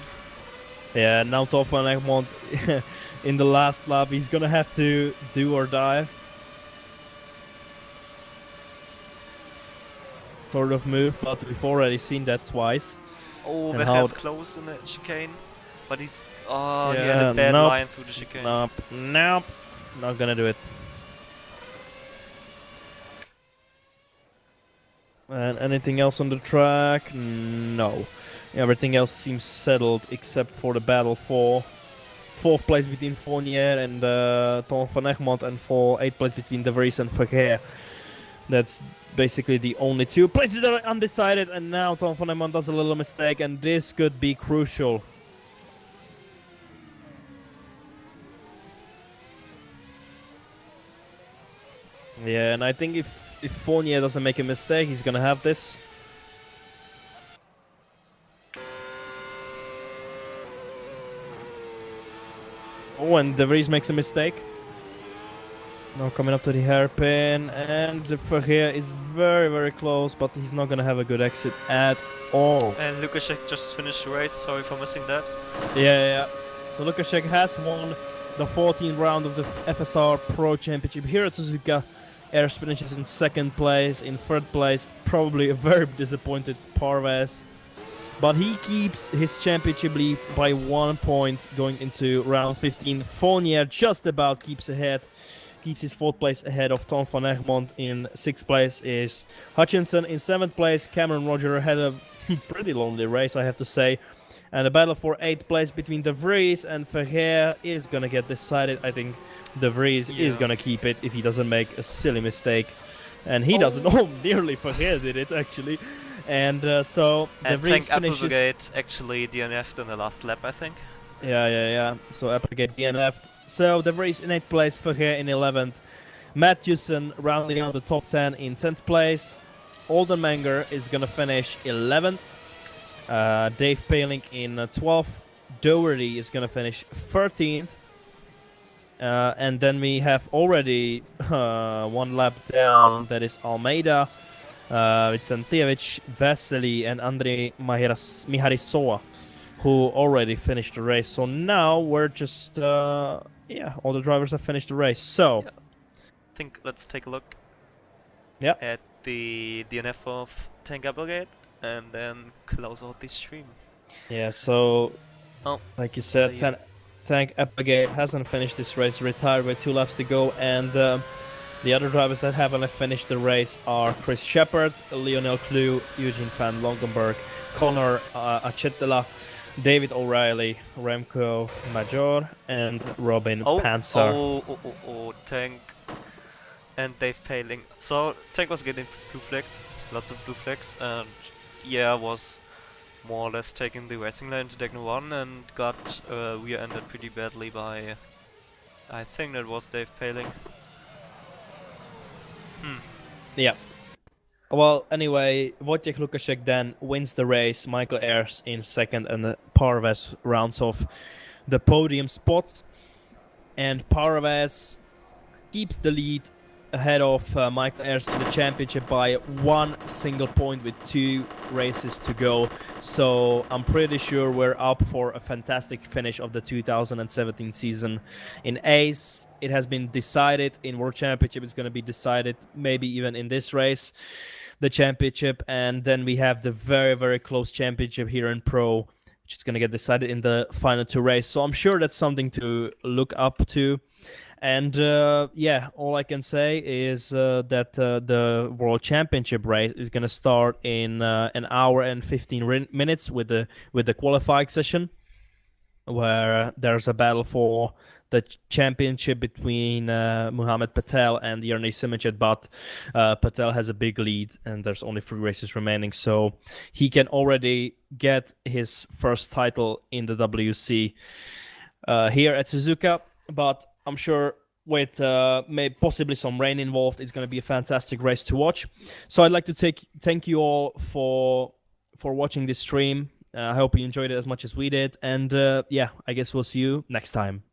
Yeah, now Ton van Egmond in the last lap, he's gonna have to do or die sort of move, but we've already seen that twice. Oh, And Vergeer's how- close in the chicane, but he's... Oh, he Yeah, had a bad nope. line through the chicane. Nope, nope, not gonna do it. And anything else on the track? No. Everything else seems settled except for the battle for 4th place between Fournier and Ton van Egmond, and for 8th place between De Vries and Vergeer. That's basically the only two places that are undecided, and now Tom van Emon does a little mistake, and this could be crucial. Yeah, and I think if Fournier doesn't make a mistake, he's gonna have this. Oh, and De Vries makes a mistake. Now coming up to the hairpin, and the Ferrier is very, very close, but he's not gonna have a good exit at all. And Lukaszek just finished the race, sorry for missing that. Yeah. So Lukaszek has won the 14th round of the FSR Pro Championship here at Suzuka. Heras finishes in 2nd place. In 3rd place, probably a very disappointed Parvez. But he keeps his championship lead by 1 point going into round 15. Fournier just about keeps ahead. Keeps his 4th place ahead of Tom van Egmond. In 6th place is Hutchinson. In 7th place, Cameron Roger had a pretty lonely race, I have to say. And the battle for 8th place between De Vries and Ferrier is gonna get decided. I think De Vries is gonna keep it if he doesn't make a silly mistake. And he doesn't. Oh, nearly Ferrier did it, actually. And so De Vries Tank finishes... Applegate actually DNF'd in the last lap, I think. Yeah. So Applegate DNF'd. So De Vries in 8th place, Ferrier in 11th. Matthewson rounding out the top 10 in 10th place. Oldenmanger is gonna finish 11th. Dave Paling in 12th. Doherty is gonna finish 13th. And then we have already 1 lap down, that is Almeida, Vicentievich, Vesely, and Andrei Miharisova, who already finished the race. So now we're just, all the drivers have finished the race. So, I think let's take a look Yeah. at the DNF of Tank Applegate and then close out the stream. yeah, so, Oh, like you said, yeah. Tank Applegate hasn't finished this race, retired with 2 laps to go, and the other drivers that haven't finished the race are Chris Shepard, Lionel Clue, Eugene van Lonkenberg, Connor Achetela, David O'Reilly, Remco Major, and Robin Panzer. Tank and Dave Paling. So Tank was getting blue flags, lots of blue flags, and was more or less taking the racing lane to Deck 1 and got rear-ended pretty badly by, I think that was Dave Paling. Yeah. Well, anyway, Wojciech Lukaszek then wins the race. Michael Ayers in 2nd, and Parvez rounds off the podium spots. And Parvez keeps the lead ahead of Michael Ayers in the championship by 1 single point with 2 races to go. So I'm pretty sure we're up for a fantastic finish of the 2017 season. In Ace, it has been decided. In World Championship, it's going to be decided maybe even in this race, the championship. And then we have the very, very close championship here in Pro, which is going to get decided in the final 2 races. So I'm sure that's something to look up to. And all I can say is that the World Championship race is going to start in an hour and 15 minutes with the qualifying session, where there's a battle for the championship between Muhammad Patel and Yerny Simichet, but Patel has a big lead and there's only 3 races remaining, so he can already get his first title in the WC here at Suzuka. But I'm sure with maybe possibly some rain involved, it's going to be a fantastic race to watch. So I'd like to thank you all for watching this stream. I hope you enjoyed it as much as we did. And I guess we'll see you next time.